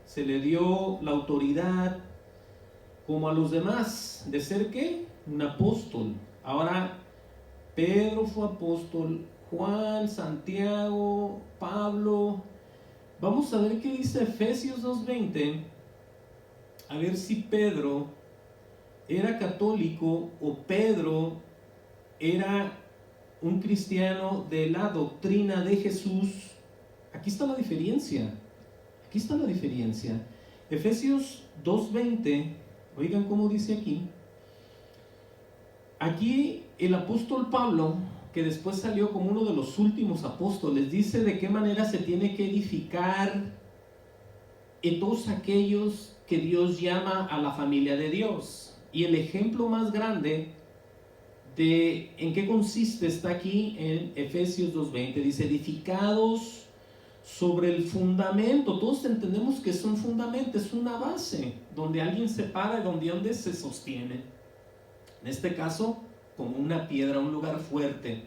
se le dio la autoridad como a los demás, de ser ¿qué? Un apóstol. Ahora, Pedro fue apóstol, Juan, Santiago, Pablo. Vamos a ver qué dice Efesios 2:20, a ver si Pedro era católico o Pedro era un cristiano de la doctrina de Jesús. Aquí está la diferencia. Efesios 2:20, oigan cómo dice aquí. Aquí el apóstol Pablo, que después salió como uno de los últimos apóstoles, dice de qué manera se tiene que edificar en todos aquellos que Dios llama a la familia de Dios. Y el ejemplo más grande de en qué consiste está aquí en Efesios 2:20. Dice, edificados sobre el fundamento. Todos entendemos que es un fundamento, es una base donde alguien se para, donde se sostiene. En este caso, como una piedra, un lugar fuerte.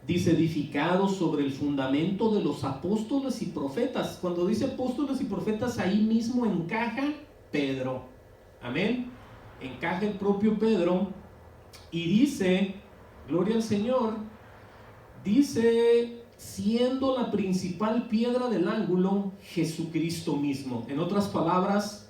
Dice, edificado sobre el fundamento de los apóstoles y profetas. Cuando dice apóstoles y profetas, ahí mismo encaja Pedro. Amén. Encaja el propio Pedro. Y dice, gloria al Señor, dice, siendo la principal piedra del ángulo, Jesucristo mismo. En otras palabras,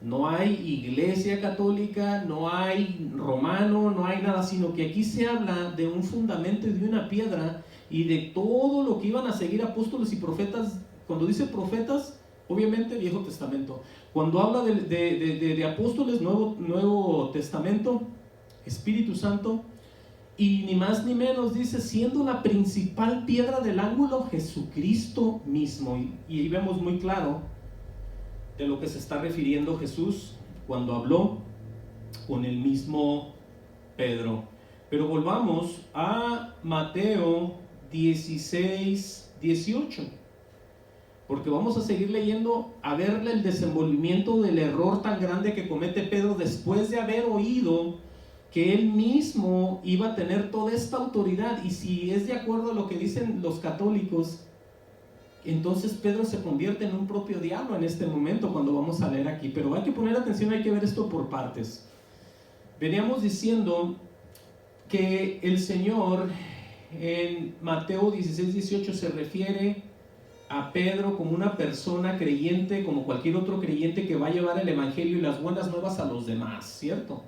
no hay iglesia católica, no hay romano, no hay nada, sino que aquí se habla de un fundamento y de una piedra y de todo lo que iban a seguir apóstoles y profetas. Cuando dice profetas, obviamente Viejo Testamento. Cuando habla de apóstoles, Nuevo Testamento, Espíritu Santo. Y ni más ni menos dice, siendo la principal piedra del ángulo, Jesucristo mismo. Y ahí vemos muy claro de lo que se está refiriendo Jesús cuando habló con el mismo Pedro. Pero volvamos a Mateo 16, 18. Porque vamos a seguir leyendo a verle el desenvolvimiento del error tan grande que comete Pedro después de haber oído que él mismo iba a tener toda esta autoridad. Y si es de acuerdo a lo que dicen los católicos, entonces Pedro se convierte en un propio diablo en este momento cuando vamos a leer aquí. Pero hay que poner atención, hay que ver esto por partes. Veníamos diciendo que el Señor en Mateo 16, 18 se refiere a Pedro como una persona creyente, como cualquier otro creyente que va a llevar el evangelio y las buenas nuevas a los demás, ¿cierto?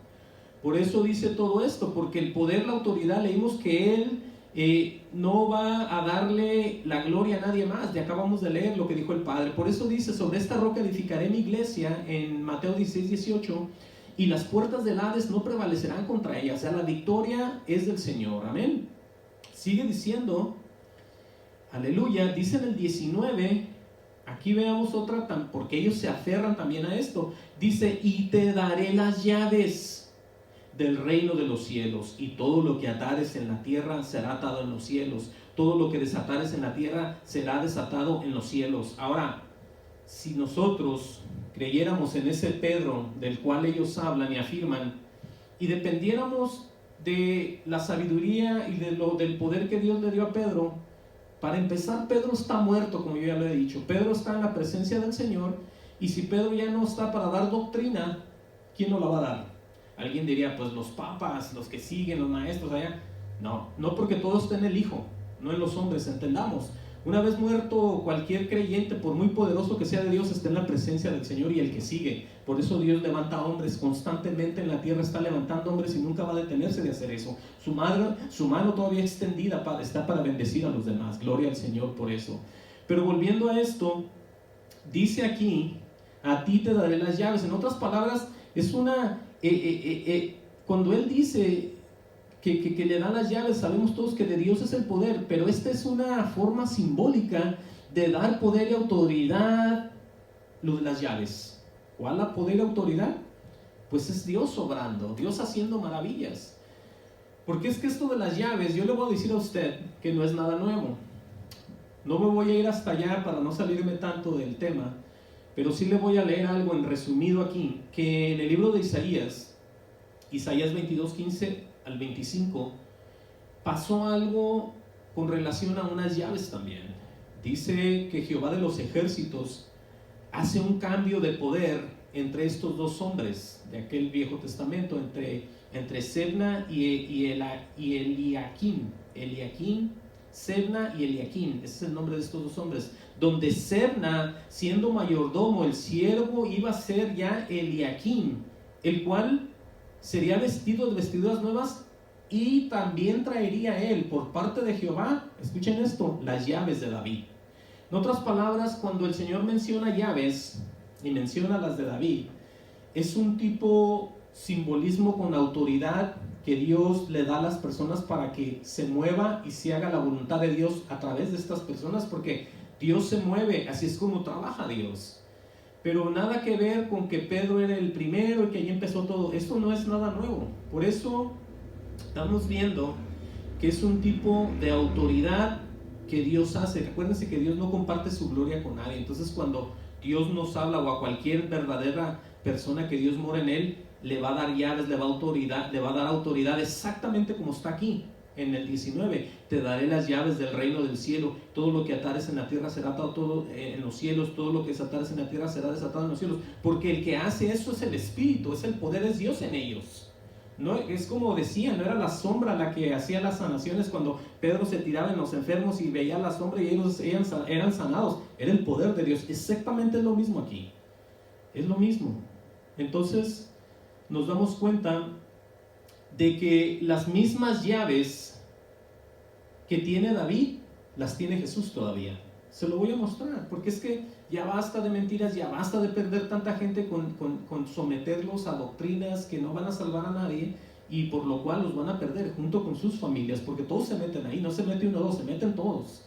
Por eso dice todo esto, porque el poder, la autoridad, leímos que Él no va a darle la gloria a nadie más. Ya acabamos de leer lo que dijo el Padre. Por eso dice, sobre esta roca edificaré mi iglesia, en Mateo 16, 18, y las puertas del Hades no prevalecerán contra ella. O sea, la victoria es del Señor. Amén. Sigue diciendo, aleluya, dice en el 19, aquí veamos otra, porque ellos se aferran también a esto. Dice, y te daré las llaves del reino de los cielos, y todo lo que atares en la tierra será atado en los cielos, todo lo que desatares en la tierra será desatado en los cielos. Ahora, si nosotros creyéramos en ese Pedro del cual ellos hablan y afirman, y dependiéramos de la sabiduría y del poder que Dios le dio a Pedro, para empezar, Pedro está muerto, como yo ya lo he dicho. Pedro está en la presencia del Señor, y si Pedro ya no está para dar doctrina, ¿quién nos la va a dar? Alguien diría, pues los papas, los que siguen, los maestros allá. No porque todo está en el Hijo, no en los hombres, entendamos. Una vez muerto cualquier creyente, por muy poderoso que sea de Dios, está en la presencia del Señor y el que sigue. Por eso Dios levanta hombres, constantemente en la tierra está levantando hombres y nunca va a detenerse de hacer eso. Su mano todavía extendida está para bendecir a los demás. Gloria al Señor por eso. Pero volviendo a esto, dice aquí, a ti te daré las llaves. En otras palabras, es una... cuando Él dice que le da las llaves, sabemos todos que de Dios es el poder, pero esta es una forma simbólica de dar poder y autoridad, lo de las llaves. ¿Cuál la poder y autoridad? Pues es Dios obrando, Dios haciendo maravillas. Porque es que esto de las llaves, yo le voy a decir a usted que no es nada nuevo. No me voy a ir hasta allá para no salirme tanto del tema, pero sí le voy a leer algo en resumido aquí, que en el libro de Isaías 22, 15 al 25, pasó algo con relación a unas llaves también. Dice que Jehová de los ejércitos hace un cambio de poder entre estos dos hombres de aquel Viejo Testamento, entre Sebna y Eliaquim. Sebna y Eliaquim, ese es el nombre de estos dos hombres, donde Sebna, siendo mayordomo, el siervo, iba a ser ya Eliaquim, el cual sería vestido de vestiduras nuevas y también traería él por parte de Jehová, escuchen esto, las llaves de David. En otras palabras, cuando el Señor menciona llaves y menciona las de David, es un tipo simbolismo con autoridad que Dios le da a las personas para que se mueva y se haga la voluntad de Dios a través de estas personas, porque Dios se mueve, así es como trabaja Dios. Pero nada que ver con que Pedro era el primero y que ahí empezó todo. Esto no es nada nuevo. Por eso estamos viendo que es un tipo de autoridad que Dios hace. Acuérdense que Dios no comparte su gloria con nadie. Entonces cuando Dios nos habla, o a cualquier verdadera persona que Dios mora en él, le va a dar llaves, le va a dar autoridad, exactamente como está aquí en el 19. Te daré las llaves del reino del cielo. Todo lo que atares en la tierra será atado todo en los cielos. Todo lo que desatares en la tierra será desatado en los cielos. Porque el que hace eso es el Espíritu, es el poder de Dios en ellos. No, es como decía, no era la sombra la que hacía las sanaciones cuando Pedro se tiraba en los enfermos y veía la sombra y ellos eran sanados. Era el poder de Dios. Exactamente lo mismo aquí. Es lo mismo. Entonces nos damos cuenta de que las mismas llaves que tiene David las tiene Jesús todavía. Se lo voy a mostrar, porque es que ya basta de mentiras, ya basta de perder tanta gente con someterlos a doctrinas que no van a salvar a nadie, y por lo cual los van a perder junto con sus familias, porque todos se meten ahí. No se mete uno o dos, se meten todos.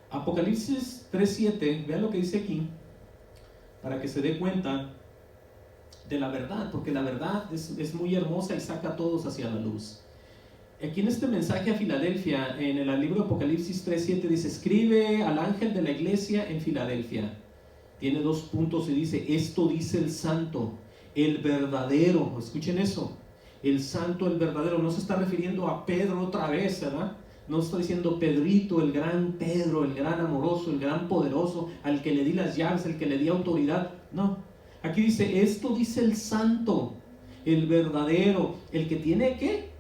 Apocalipsis 3:7, vean lo que dice aquí, para que se dé cuenta de la verdad, porque la verdad es muy hermosa y saca a todos hacia la luz. Aquí en este mensaje a Filadelfia, en el libro de Apocalipsis 3:7, dice: escribe al ángel de la iglesia en Filadelfia. Tiene 2 puntos y dice: esto dice el santo, el verdadero. Escuchen eso, el santo, el verdadero. No se está refiriendo a Pedro otra vez, ¿verdad? No está diciendo Pedrito, el gran Pedro, el gran amoroso, el gran poderoso, al que le di las llaves, el que le di autoridad. No, aquí dice: esto dice el santo, el verdadero, el que tiene ¿qué?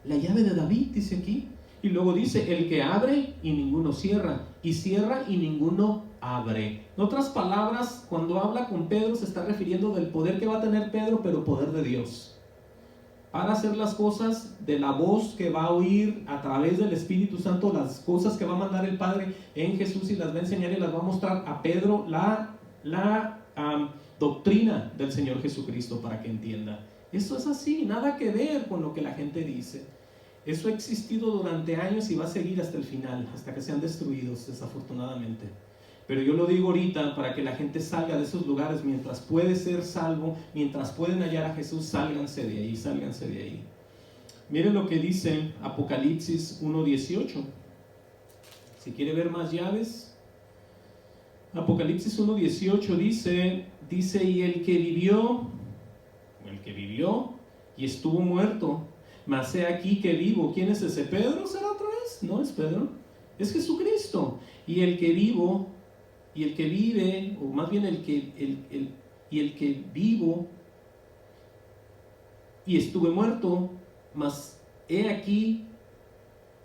La llave de David, dice aquí. Y luego dice: el que abre y ninguno cierra, y cierra y ninguno abre. En otras palabras, cuando habla con Pedro se está refiriendo del poder que va a tener Pedro, pero poder de Dios, para hacer las cosas, de la voz que va a oír a través del Espíritu Santo, las cosas que va a mandar el Padre en Jesús, y las va a enseñar y las va a mostrar a Pedro la doctrina del Señor Jesucristo, para que entienda. Eso es así, nada que ver con lo que la gente dice. Eso ha existido durante años y va a seguir hasta el final, hasta que sean destruidos, desafortunadamente. Pero yo lo digo ahorita para que la gente salga de esos lugares mientras puede ser salvo, mientras pueden hallar a Jesús. Sálganse de ahí, sálganse de ahí. Miren lo que dice Apocalipsis 1:18. Si quiere ver más llaves, Apocalipsis 1:18 dice: y el que vivió y estuvo muerto, mas he aquí que vivo. ¿Quién es ese? ¿Pedro será otra vez? No es Pedro, es Jesucristo. Y el que vivo y el que vive, o más bien el que vivo y estuve muerto, mas he aquí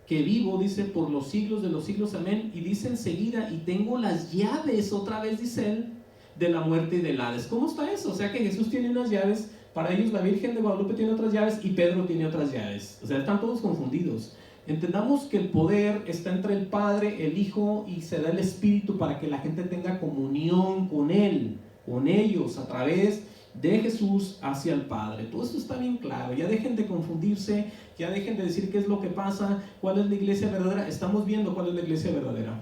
que vivo, dice, por los siglos de los siglos, amén. Y dice enseguida: y tengo las llaves, otra vez dice él, de la muerte y del Hades. ¿Cómo está eso? O sea que Jesús tiene unas llaves, para ellos la Virgen de Guadalupe tiene otras llaves y Pedro tiene otras llaves. O sea, están todos confundidos. Entendamos que el poder está entre el Padre, el Hijo, y se da el Espíritu para que la gente tenga comunión con Él, con ellos, a través de Jesús hacia el Padre. Todo esto está bien claro. Ya dejen de confundirse, ya dejen de decir qué es lo que pasa, cuál es la iglesia verdadera. Estamos viendo cuál es la iglesia verdadera.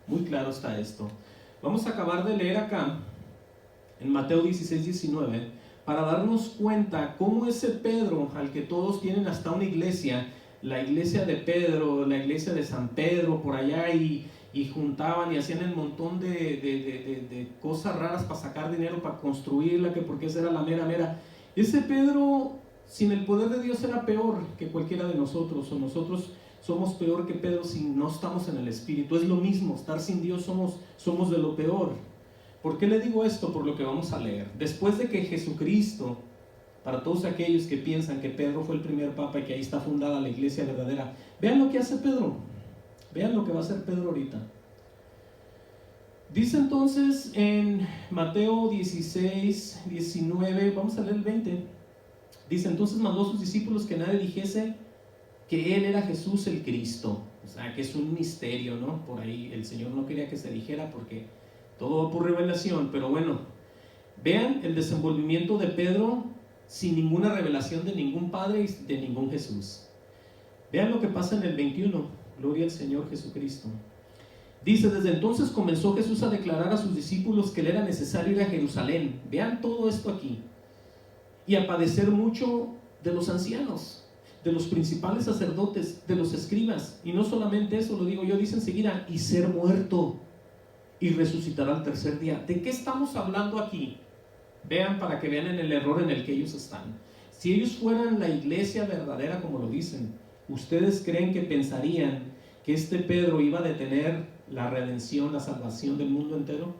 Muy claro está esto. Vamos a acabar de leer acá, en Mateo 16:19, para darnos cuenta cómo ese Pedro, al que todos tienen hasta una iglesia, la iglesia de Pedro, la iglesia de San Pedro, por allá, y juntaban y hacían el montón de cosas raras para sacar dinero, para construirla, que porque esa era la mera. Ese Pedro, sin el poder de Dios, era peor que cualquiera de nosotros, o nosotros somos peor que Pedro si no estamos en el Espíritu. Es lo mismo, estar sin Dios somos de lo peor. ¿Por qué le digo esto? Por lo que vamos a leer. Después de que Jesucristo, para todos aquellos que piensan que Pedro fue el primer papa y que ahí está fundada la iglesia verdadera, vean lo que hace Pedro, vean lo que va a hacer Pedro ahorita. Dice entonces en Mateo 16:19, vamos a leer el 20. Dice: entonces mandó a sus discípulos que nadie dijese que él era Jesús el Cristo. O sea, que es un misterio, ¿no? Por ahí el Señor no quería que se dijera porque todo va por revelación. Pero bueno, vean el desenvolvimiento de Pedro sin ninguna revelación de ningún Padre y de ningún Jesús. Vean lo que pasa en el 21. Gloria al Señor Jesucristo. Dice: desde entonces comenzó Jesús a declarar a sus discípulos que le era necesario ir a Jerusalén. Vean todo esto aquí. Y a padecer mucho de los ancianos, de los principales sacerdotes, de los escribas. Y no solamente eso, lo digo yo, dice enseguida, y ser muerto y resucitar al tercer día. ¿De qué estamos hablando aquí? Vean, para que vean en el error en el que ellos están. Si ellos fueran la iglesia verdadera, como lo dicen, ¿ustedes creen que pensarían que este Pedro iba a detener la redención, la salvación del mundo entero?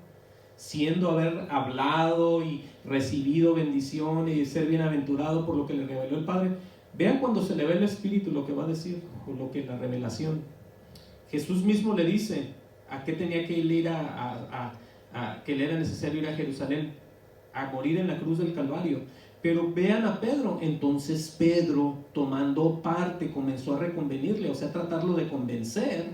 Siendo haber hablado y recibido bendición y ser bienaventurado por lo que le reveló el Padre. Vean cuando se le ve el Espíritu lo que va a decir, o lo que la revelación. Jesús mismo le dice a qué tenía que ir que le era necesario ir a Jerusalén, a morir en la cruz del Calvario. Pero vean a Pedro. Entonces Pedro, tomando parte, comenzó a reconvenirle, o sea, a tratarlo de convencer.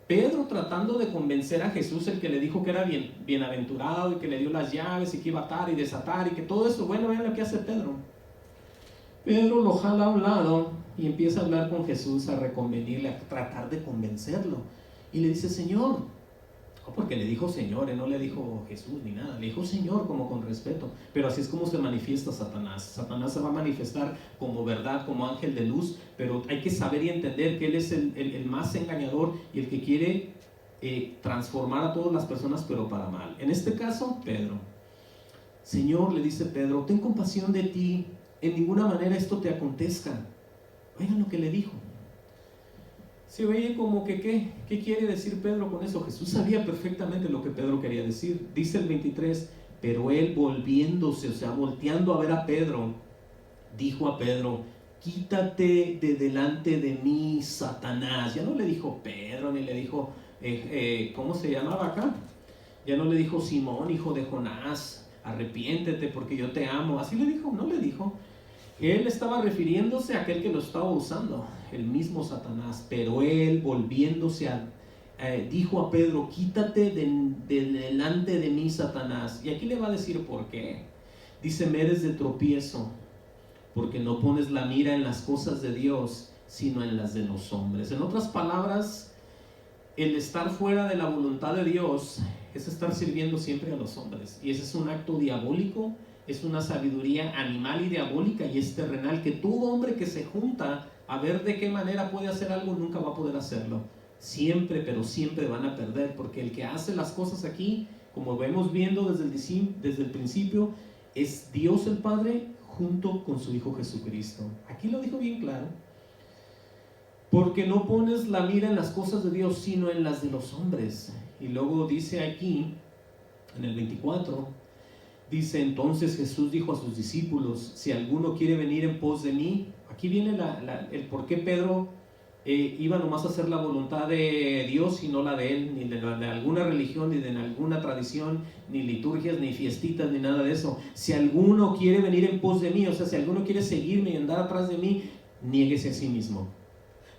Pedro tratando de convencer a Jesús, el que le dijo que era bienaventurado y que le dio las llaves y que iba a atar y desatar y que todo eso. Bueno, vean lo que hace Pedro. Pedro lo jala a un lado y empieza a hablar con Jesús, a reconvenirle, a tratar de convencerlo. Y le dice, Señor, porque le dijo Señor, no le dijo Jesús ni nada, le dijo Señor como con respeto. Pero así es como se manifiesta Satanás. Satanás se va a manifestar como verdad, como ángel de luz, pero hay que saber y entender que él es el más engañador y el que quiere transformar a todas las personas, pero para mal. En este caso, Pedro. Señor, le dice Pedro, ten compasión de ti, en ninguna manera esto te acontezca. Oigan lo que le dijo. Se oye como que, ¿qué quiere decir Pedro con eso? Jesús sabía perfectamente lo que Pedro quería decir. Dice el 23, pero él volviéndose, o sea, volteando a ver a Pedro, dijo a Pedro, quítate de delante de mí, Satanás. Ya no le dijo Pedro, ni le dijo, ¿cómo se llamaba acá? Ya no le dijo Simón, hijo de Jonás, arrepiéntete porque yo te amo. Así le dijo, no le dijo. Él estaba refiriéndose a aquel que lo estaba usando, el mismo Satanás, pero él volviéndose dijo a Pedro, quítate de delante de mí, Satanás. Y aquí le va a decir por qué. Dice, me eres de tropiezo, porque no pones la mira en las cosas de Dios, sino en las de los hombres. En otras palabras, el estar fuera de la voluntad de Dios es estar sirviendo siempre a los hombres. Y ese es un acto diabólico. Es una sabiduría animal y diabólica y es terrenal, que todo hombre que se junta a ver de qué manera puede hacer algo nunca va a poder hacerlo. Siempre, pero siempre van a perder, porque el que hace las cosas aquí, como vemos viendo desde el principio, es Dios el Padre junto con su Hijo Jesucristo. Aquí lo dijo bien claro. Porque no pones la mira en las cosas de Dios, sino en las de los hombres. Y luego dice aquí, en el 24, dice, entonces Jesús dijo a sus discípulos, si alguno quiere venir en pos de mí, aquí viene el por qué Pedro iba nomás a hacer la voluntad de Dios y no la de él, ni de alguna religión, ni de alguna tradición, ni liturgias, ni fiestitas, ni nada de eso. Si alguno quiere venir en pos de mí, o sea, si alguno quiere seguirme y andar atrás de mí, niéguese a sí mismo.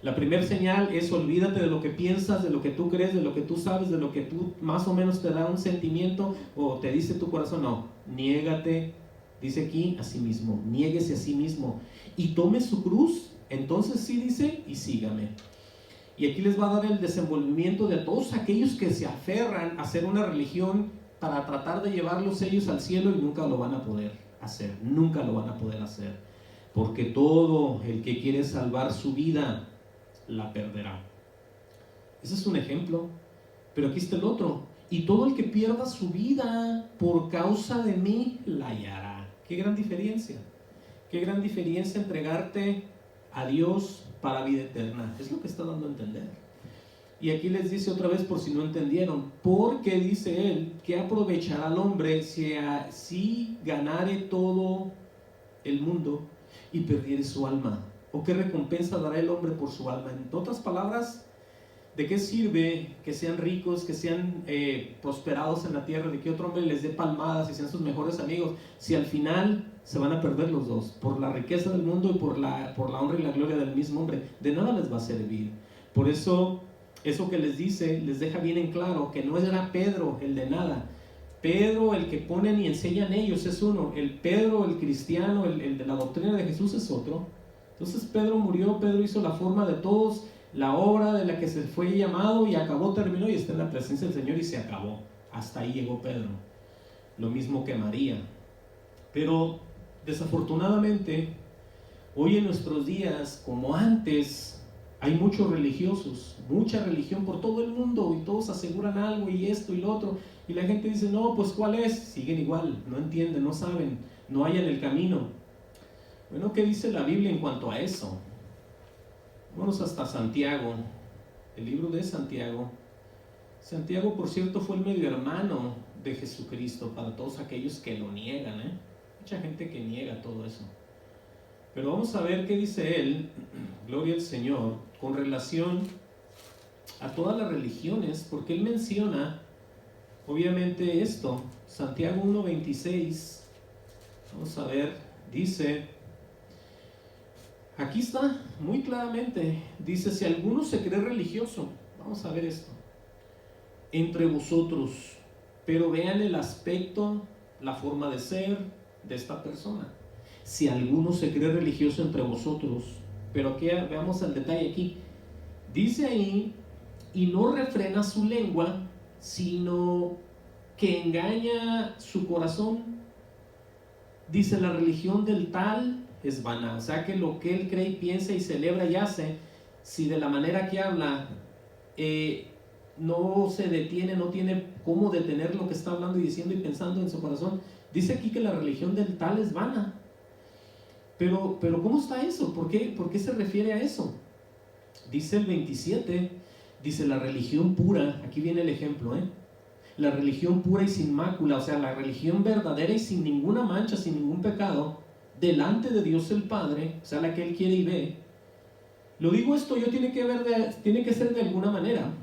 La primera señal es olvídate de lo que piensas, de lo que tú crees, de lo que tú sabes, de lo que tú más o menos te da un sentimiento o te dice tu corazón. No, niégate, dice aquí, a sí mismo, niéguese a sí mismo y tome su cruz. Entonces sí dice, y sígame. Y aquí les va a dar el desenvolvimiento de todos aquellos que se aferran a hacer una religión para tratar de llevarlos ellos al cielo y nunca lo van a poder hacer, nunca lo van a poder hacer. Porque todo el que quiere salvar su vida la perderá. Ese es un ejemplo, pero aquí está el otro. Y todo el que pierda su vida por causa de mí la hallará. Qué gran diferencia. Qué gran diferencia entregarte a Dios para vida eterna. Es lo que está dando a entender. Y aquí les dice otra vez por si no entendieron. Porque dice él, ¿qué aprovechará al hombre si ganare todo el mundo y perdiere su alma? ¿O qué recompensa dará el hombre por su alma? En otras palabras, ¿de qué sirve que sean ricos, que sean prosperados en la tierra, de que otro hombre les dé palmadas y sean sus mejores amigos, si al final se van a perder los dos, por la riqueza del mundo y por la honra y la gloria del mismo hombre? De nada les va a servir. Por eso que les dice, les deja bien en claro que no era Pedro el de nada. Pedro, el que ponen y enseñan ellos, es uno. El Pedro, el cristiano, el de la doctrina de Jesús, es otro. Entonces Pedro murió, Pedro hizo la forma de todos, la obra de la que se fue llamado y acabó, terminó y está en la presencia del Señor y se acabó. Hasta ahí llegó Pedro. Lo mismo que María. Pero desafortunadamente, Hoy en nuestros días, como antes, hay muchos religiosos, mucha religión por todo el mundo y todos aseguran algo y esto y lo otro. Y la gente dice, no, pues ¿cuál es? Siguen igual, no entienden, no saben, no hallan el camino. Bueno, ¿qué dice la Biblia en cuanto a eso? Vamos hasta Santiago, el libro de Santiago. Santiago, por cierto, fue el medio hermano de Jesucristo para todos aquellos que lo niegan, ¿eh? Mucha gente que niega todo eso. Pero vamos a ver qué dice él, gloria al Señor, con relación a todas las religiones, porque él menciona, obviamente, esto, Santiago 1:26, vamos a ver, dice, aquí está, muy claramente, dice, si alguno se cree religioso, vamos a ver esto, entre vosotros, pero vean el aspecto, la forma de ser de esta persona. Si alguno se cree religioso entre vosotros, pero aquí veamos el detalle aquí, dice ahí, y no refrena su lengua, sino que engaña su corazón. Dice, la religión del tal es vana, o sea que lo que él cree y piensa y celebra y hace, si de la manera que habla no se detiene, no tiene cómo detener lo que está hablando y diciendo y pensando en su corazón, dice aquí que la religión del tal es vana. Pero ¿cómo está eso? ¿Por qué se refiere a eso? Dice el 27, dice la religión pura, aquí viene el ejemplo, la religión pura y sin mácula, o sea, la religión verdadera y sin ninguna mancha, sin ningún pecado, delante de Dios el Padre, o sea, la que Él quiere y ve. Lo digo esto, tiene que ser de alguna manera,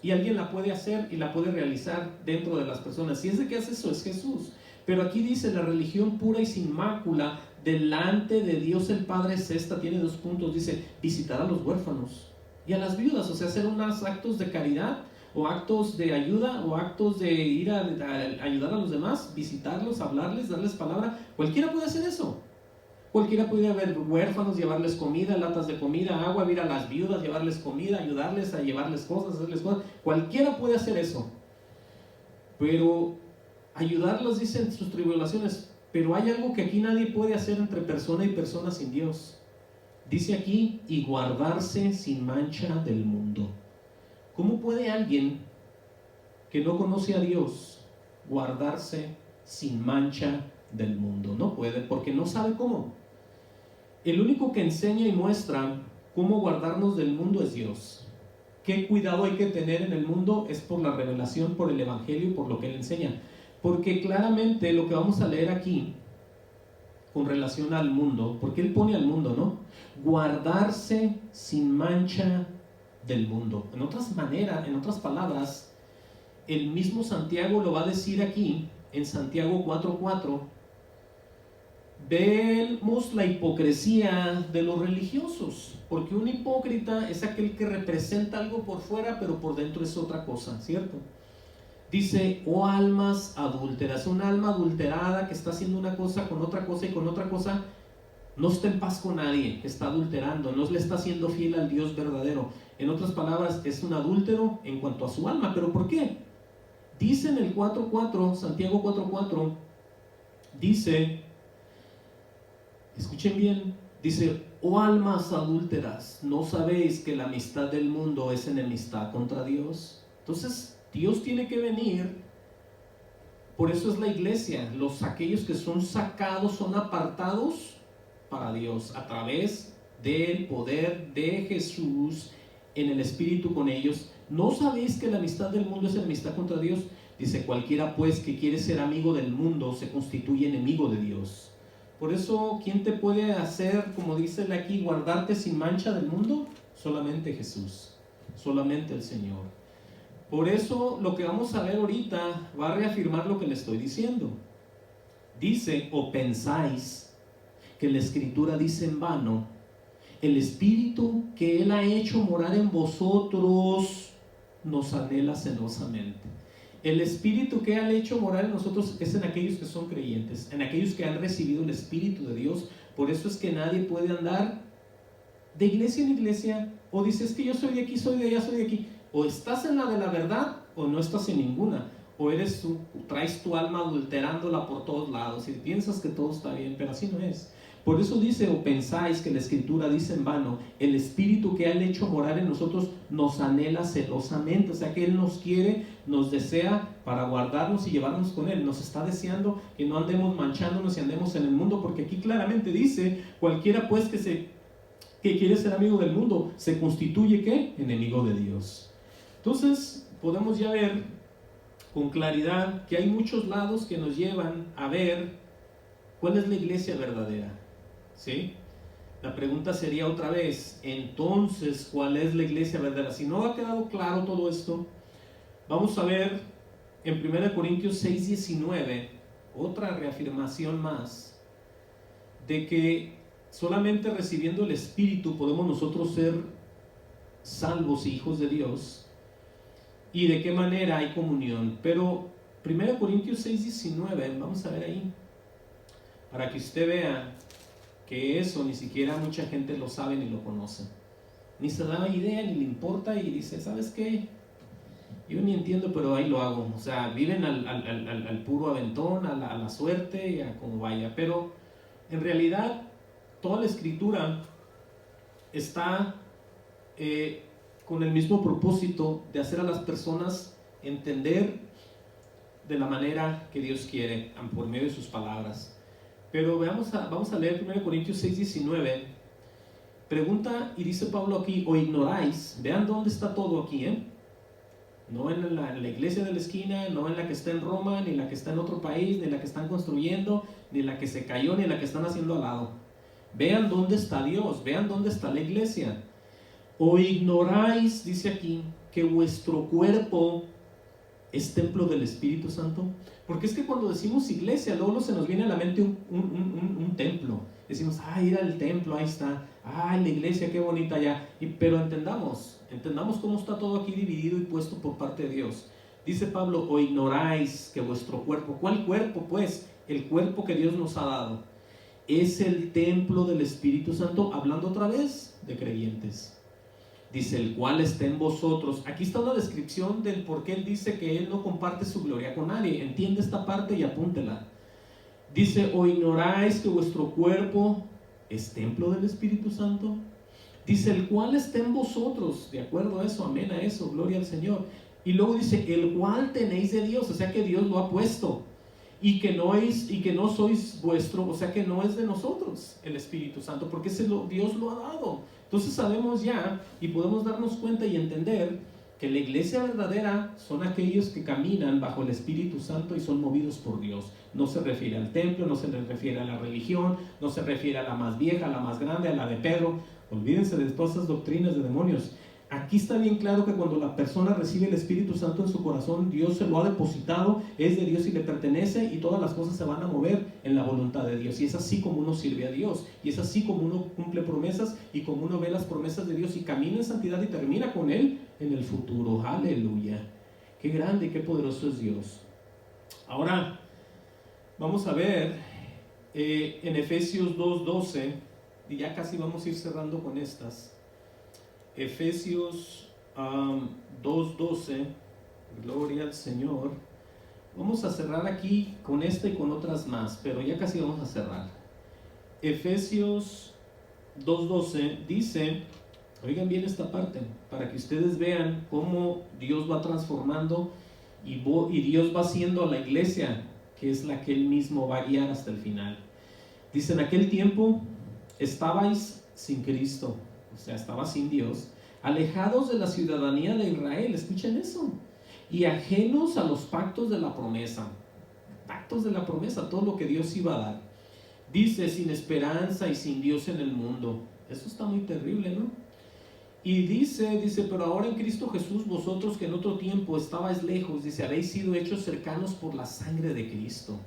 y alguien la puede hacer y la puede realizar dentro de las personas. Si es de que hace eso, es Jesús. Pero aquí dice, la religión pura y sin mácula, delante de Dios el Padre es esta, tiene 2 puntos, dice, visitar a los huérfanos y a las viudas, o sea, hacer unos actos de caridad, o actos de ayuda, o actos de ir a ayudar a los demás, visitarlos, hablarles, darles palabra. Cualquiera puede hacer eso. Cualquiera puede haber huérfanos, llevarles comida, latas de comida, agua, ir a las viudas, llevarles comida, ayudarles a llevarles cosas, hacerles cosas. Cualquiera puede hacer eso. Pero ayudarlos, dicen sus tribulaciones, pero hay algo que aquí nadie puede hacer entre persona y persona sin Dios. Dice aquí, y guardarse sin mancha del mundo. ¿Cómo puede alguien que no conoce a Dios guardarse sin mancha del mundo? No puede, porque no sabe cómo. El único que enseña y muestra cómo guardarnos del mundo es Dios. ¿Qué cuidado hay que tener en el mundo? Es por la revelación, por el Evangelio, por lo que Él enseña. Porque claramente lo que vamos a leer aquí, con relación al mundo, porque Él pone al mundo, ¿no? Guardarse sin mancha del mundo. En otras palabras, el mismo Santiago lo va a decir aquí, en Santiago 4:4, vemos la hipocresía de los religiosos, porque un hipócrita es aquel que representa algo por fuera, pero por dentro es otra cosa, ¿cierto? Dice, oh almas adúlteras, una alma adulterada que está haciendo una cosa con otra cosa y con otra cosa, no está en paz con nadie, está adulterando, no le está siendo fiel al Dios verdadero. En otras palabras, es un adúltero en cuanto a su alma. ¿Pero por qué? Dice en el 4:4, Santiago 4:4, dice, escuchen bien, dice, oh almas adúlteras, ¿no sabéis que la amistad del mundo es enemistad contra Dios? Entonces, Dios tiene que venir, por eso es la iglesia, aquellos que son sacados, son apartados para Dios, a través del poder de Jesús, en el Espíritu con ellos. ¿No sabéis que la amistad del mundo es enemistad contra Dios? Dice, cualquiera pues que quiere ser amigo del mundo, se constituye enemigo de Dios. Por eso, ¿quién te puede hacer, como dice aquí, guardarte sin mancha del mundo? Solamente Jesús, solamente el Señor. Por eso lo que vamos a ver ahorita va a reafirmar lo que le estoy diciendo. Dice, o pensáis que la Escritura dice en vano, el Espíritu que Él ha hecho morar en vosotros nos anhela celosamente. El Espíritu que Él ha hecho morar en nosotros es en aquellos que son creyentes, en aquellos que han recibido el Espíritu de Dios. Por eso es que nadie puede andar de iglesia en iglesia, o dices que yo soy de aquí, soy de allá, soy de aquí. O estás en la de la verdad, o no estás en ninguna. O traes tu alma adulterándola por todos lados y piensas que todo está bien, pero así no es. Por eso dice, o pensáis que la Escritura dice en vano, el Espíritu que Él ha hecho morar en nosotros nos anhela celosamente. O sea que Él nos quiere, nos desea para guardarnos y llevarnos con Él. Nos está deseando que no andemos manchándonos y andemos en el mundo, porque aquí claramente dice, cualquiera pues que quiere ser amigo del mundo, se constituye ¿qué? Enemigo de Dios. Entonces podemos ya ver con claridad que hay muchos lados que nos llevan a ver cuál es la iglesia verdadera, ¿sí? La pregunta sería otra vez, entonces, ¿cuál es la iglesia verdadera? Si no ha quedado claro todo esto, vamos a ver en 1 Corintios 6:19 otra reafirmación más de que solamente recibiendo el Espíritu podemos nosotros ser salvos y hijos de Dios, y de qué manera hay comunión. Pero 1 Corintios 6:19, vamos a ver ahí, para que usted vea que eso ni siquiera mucha gente lo sabe ni lo conoce, ni se da idea, ni le importa, y dice, ¿sabes qué? Yo ni entiendo, pero ahí lo hago. O sea, viven al puro aventón, a la suerte y a como vaya. Pero en realidad toda la Escritura está con el mismo propósito de hacer a las personas entender de la manera que Dios quiere, por medio de sus palabras. Pero vamos a leer 1 Corintios 6:19. Pregunta y dice Pablo aquí, o ignoráis. Vean dónde está todo aquí, no en la iglesia de la esquina, no en la que está en Roma, ni en la que está en otro país, ni en la que están construyendo, ni en la que se cayó, ni en la que están haciendo al lado. Vean dónde está Dios, vean dónde está la iglesia. O ignoráis, dice aquí, que vuestro cuerpo es templo del Espíritu Santo. Porque es que cuando decimos iglesia, luego se nos viene a la mente un templo. Decimos, ir al templo, ahí está. La iglesia, qué bonita ya. Pero entendamos cómo está todo aquí dividido y puesto por parte de Dios. Dice Pablo, o ignoráis que vuestro cuerpo, ¿cuál cuerpo pues? El cuerpo que Dios nos ha dado. Es el templo del Espíritu Santo, hablando otra vez de creyentes. Dice, el cual está en vosotros. Aquí está una descripción del por qué él dice que él no comparte su gloria con nadie. Entiende esta parte y apúntela. Dice, o ignoráis que vuestro cuerpo es templo del Espíritu Santo. Dice, el cual está en vosotros. De acuerdo a eso, amén a eso, gloria al Señor. Y luego dice, el cual tenéis de Dios. O sea que Dios lo ha puesto. Y que no sois vuestro, o sea que no es de nosotros el Espíritu Santo, porque Dios lo ha dado. Entonces sabemos ya y podemos darnos cuenta y entender que la iglesia verdadera son aquellos que caminan bajo el Espíritu Santo y son movidos por Dios. No se refiere al templo, no se refiere a la religión, no se refiere a la más vieja, a la más grande, a la de Pedro. Olvídense de todas esas doctrinas de demonios. Aquí está bien claro que cuando la persona recibe el Espíritu Santo en su corazón, Dios se lo ha depositado, es de Dios y le pertenece, y todas las cosas se van a mover en la voluntad de Dios. Y es así como uno sirve a Dios, y es así como uno cumple promesas, y como uno ve las promesas de Dios y camina en santidad y termina con Él en el futuro. Aleluya. Qué grande, qué poderoso es Dios. Ahora vamos a ver en Efesios 2:12, y ya casi vamos a ir cerrando con estas. Efesios 2:12, gloria al Señor. Vamos a cerrar aquí con esta y con otras más, pero ya casi vamos a cerrar. Efesios 2:12 dice, oigan bien esta parte, para que ustedes vean cómo Dios va transformando y Dios va haciendo a la iglesia, que es la que Él mismo va a guiar hasta el final. Dice, en aquel tiempo estabais sin Cristo, o sea, estaba sin Dios, alejados de la ciudadanía de Israel, escuchen eso, y ajenos a los pactos de la promesa, todo lo que Dios iba a dar. Dice, sin esperanza y sin Dios en el mundo. Eso está muy terrible, ¿no? Y dice, pero ahora en Cristo Jesús, vosotros que en otro tiempo estabais lejos, dice, habéis sido hechos cercanos por la sangre de Cristo.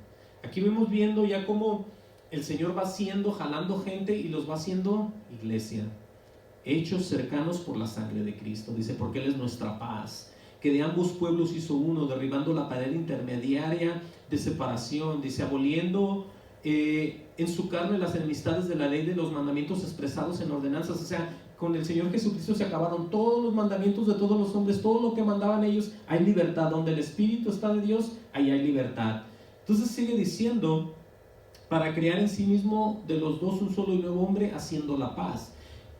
Aquí vemos viendo ya cómo el Señor va haciendo, jalando gente y los va haciendo iglesia. Hechos cercanos por la sangre de Cristo, dice, porque Él es nuestra paz, que de ambos pueblos hizo uno, derribando la pared intermediaria de separación, dice, aboliendo en su carne las enemistades de la ley de los mandamientos expresados en ordenanzas. O sea, con el Señor Jesucristo se acabaron todos los mandamientos de todos los hombres, todo lo que mandaban ellos. Hay libertad, donde el Espíritu está de Dios, ahí hay libertad. Entonces sigue diciendo, para crear en sí mismo de los dos un solo y nuevo hombre, haciendo la paz.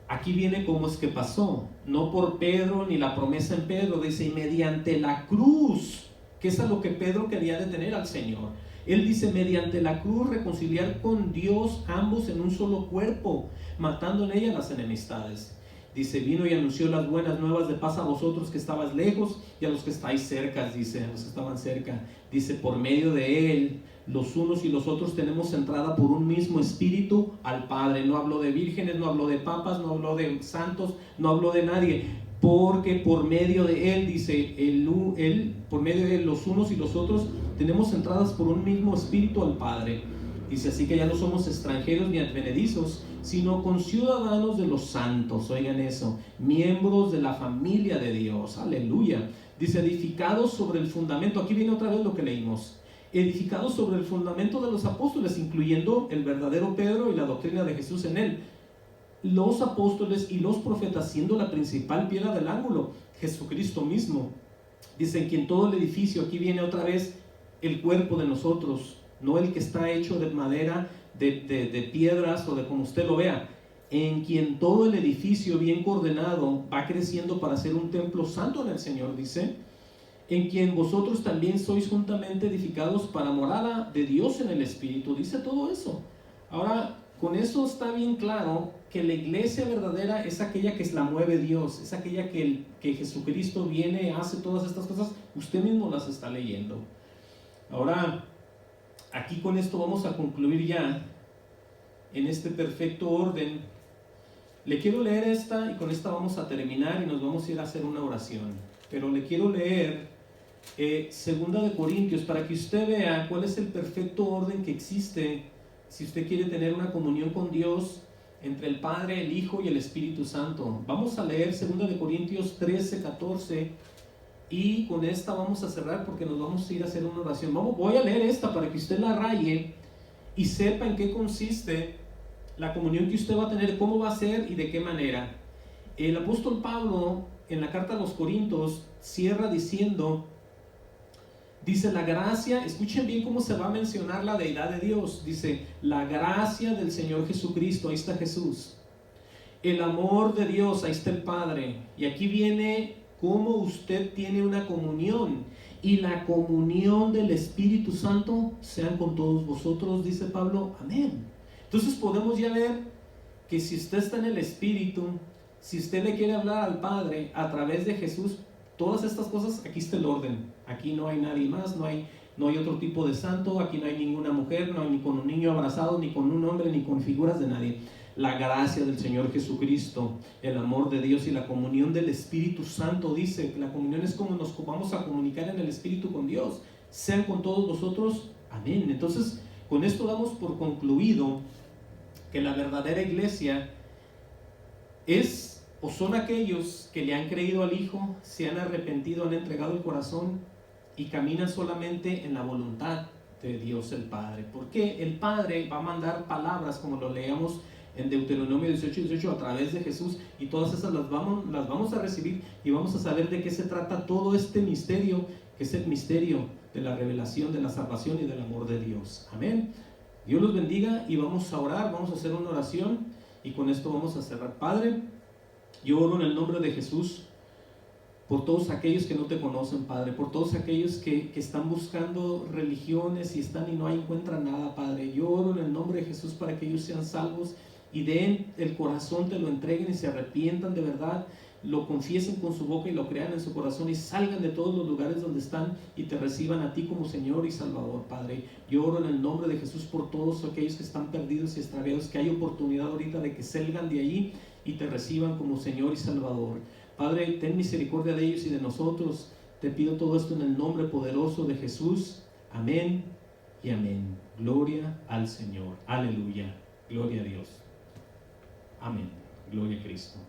Aquí viene cómo es que pasó, no por Pedro ni la promesa en Pedro, dice, y mediante la cruz, que es a lo que Pedro quería detener al Señor. Él dice, mediante la cruz reconciliar con Dios ambos en un solo cuerpo, matando en ella las enemistades. Dice, vino y anunció las buenas nuevas de paz a vosotros que estabais lejos y a los que estáis cerca, dice, a los que estaban cerca. Dice, por medio de él, los unos y los otros tenemos entrada por un mismo espíritu al Padre. No habló de vírgenes, no habló de papas, no habló de santos, no habló de nadie, porque por medio de él, dice, por medio de él, los unos y los otros tenemos entradas por un mismo espíritu al Padre. Dice, así que ya no somos extranjeros ni advenedizos, sino conciudadanos de los santos, oigan eso, miembros de la familia de Dios, aleluya. Dice, edificados sobre el fundamento, aquí viene otra vez lo que leímos, edificados sobre el fundamento de los apóstoles, incluyendo el verdadero Pedro y la doctrina de Jesús en él. Los apóstoles y los profetas siendo la principal piedra del ángulo, Jesucristo mismo. Dice, en quien todo el edificio, aquí viene otra vez el cuerpo de nosotros, no el que está hecho de madera, de piedras o de como usted lo vea, en quien todo el edificio bien coordenado va creciendo para ser un templo santo en el Señor, dice, en quien vosotros también sois juntamente edificados para morada de Dios en el Espíritu. Dice todo eso. Ahora, con eso está bien claro que la iglesia verdadera es aquella que la mueve Dios, es aquella que Jesucristo viene, hace todas estas cosas, usted mismo las está leyendo. Ahora, aquí con esto vamos a concluir ya en este perfecto orden. Le quiero leer esta y con esta vamos a terminar y nos vamos a ir a hacer una oración. Pero le quiero leer Segunda de Corintios para que usted vea cuál es el perfecto orden que existe si usted quiere tener una comunión con Dios entre el Padre, el Hijo y el Espíritu Santo. Vamos a leer Segunda de Corintios 13, 14 y con esta vamos a cerrar porque nos vamos a ir a hacer una oración. Voy a leer esta para que usted la raye y sepa en qué consiste la comunión que usted va a tener, cómo va a ser y de qué manera. El apóstol Pablo en la carta a los Corintios cierra diciendo, dice, la gracia, escuchen bien cómo se va a mencionar la deidad de Dios, dice, la gracia del Señor Jesucristo, ahí está Jesús, el amor de Dios, ahí está el Padre, y aquí viene cómo usted tiene una comunión, y la comunión del Espíritu Santo sean con todos vosotros, dice Pablo, amén. Entonces podemos ya ver que si usted está en el Espíritu, si usted le quiere hablar al Padre a través de Jesús, todas estas cosas, aquí está el orden. Aquí no hay nadie más, no hay otro tipo de santo, aquí no hay ninguna mujer, no hay ni con un niño abrazado, ni con un hombre, ni con figuras de nadie. La gracia del Señor Jesucristo, el amor de Dios y la comunión del Espíritu Santo, dice, la comunión es como nos vamos a comunicar en el Espíritu con Dios, sean con todos vosotros, amén. Entonces, con esto damos por concluido que la verdadera iglesia es o son aquellos que le han creído al Hijo, se han arrepentido, han entregado el corazón y caminan solamente en la voluntad de Dios el Padre. Porque el Padre va a mandar palabras, como lo leemos en Deuteronomio 18:18, a través de Jesús, y todas esas las vamos a recibir y vamos a saber de qué se trata todo este misterio, que es el misterio de la revelación, de la salvación y del amor de Dios. Amén. Dios los bendiga y vamos a orar, vamos a hacer una oración y con esto vamos a cerrar. Padre, yo oro en el nombre de Jesús por todos aquellos que no te conocen, Padre, por todos aquellos que están buscando religiones y están y no encuentran nada, Padre. Yo oro en el nombre de Jesús para que ellos sean salvos y den el corazón, te lo entreguen y se arrepientan de verdad, lo confiesen con su boca y lo crean en su corazón y salgan de todos los lugares donde están y te reciban a ti como Señor y Salvador, Padre. Yo oro en el nombre de Jesús por todos aquellos que están perdidos y extraviados, que hay oportunidad ahorita de que salgan de allí y te reciban como Señor y Salvador. Padre, ten misericordia de ellos y de nosotros. Te pido todo esto en el nombre poderoso de Jesús. Amén y amén. Gloria al Señor. Aleluya. Gloria a Dios. Amén. Gloria a Cristo.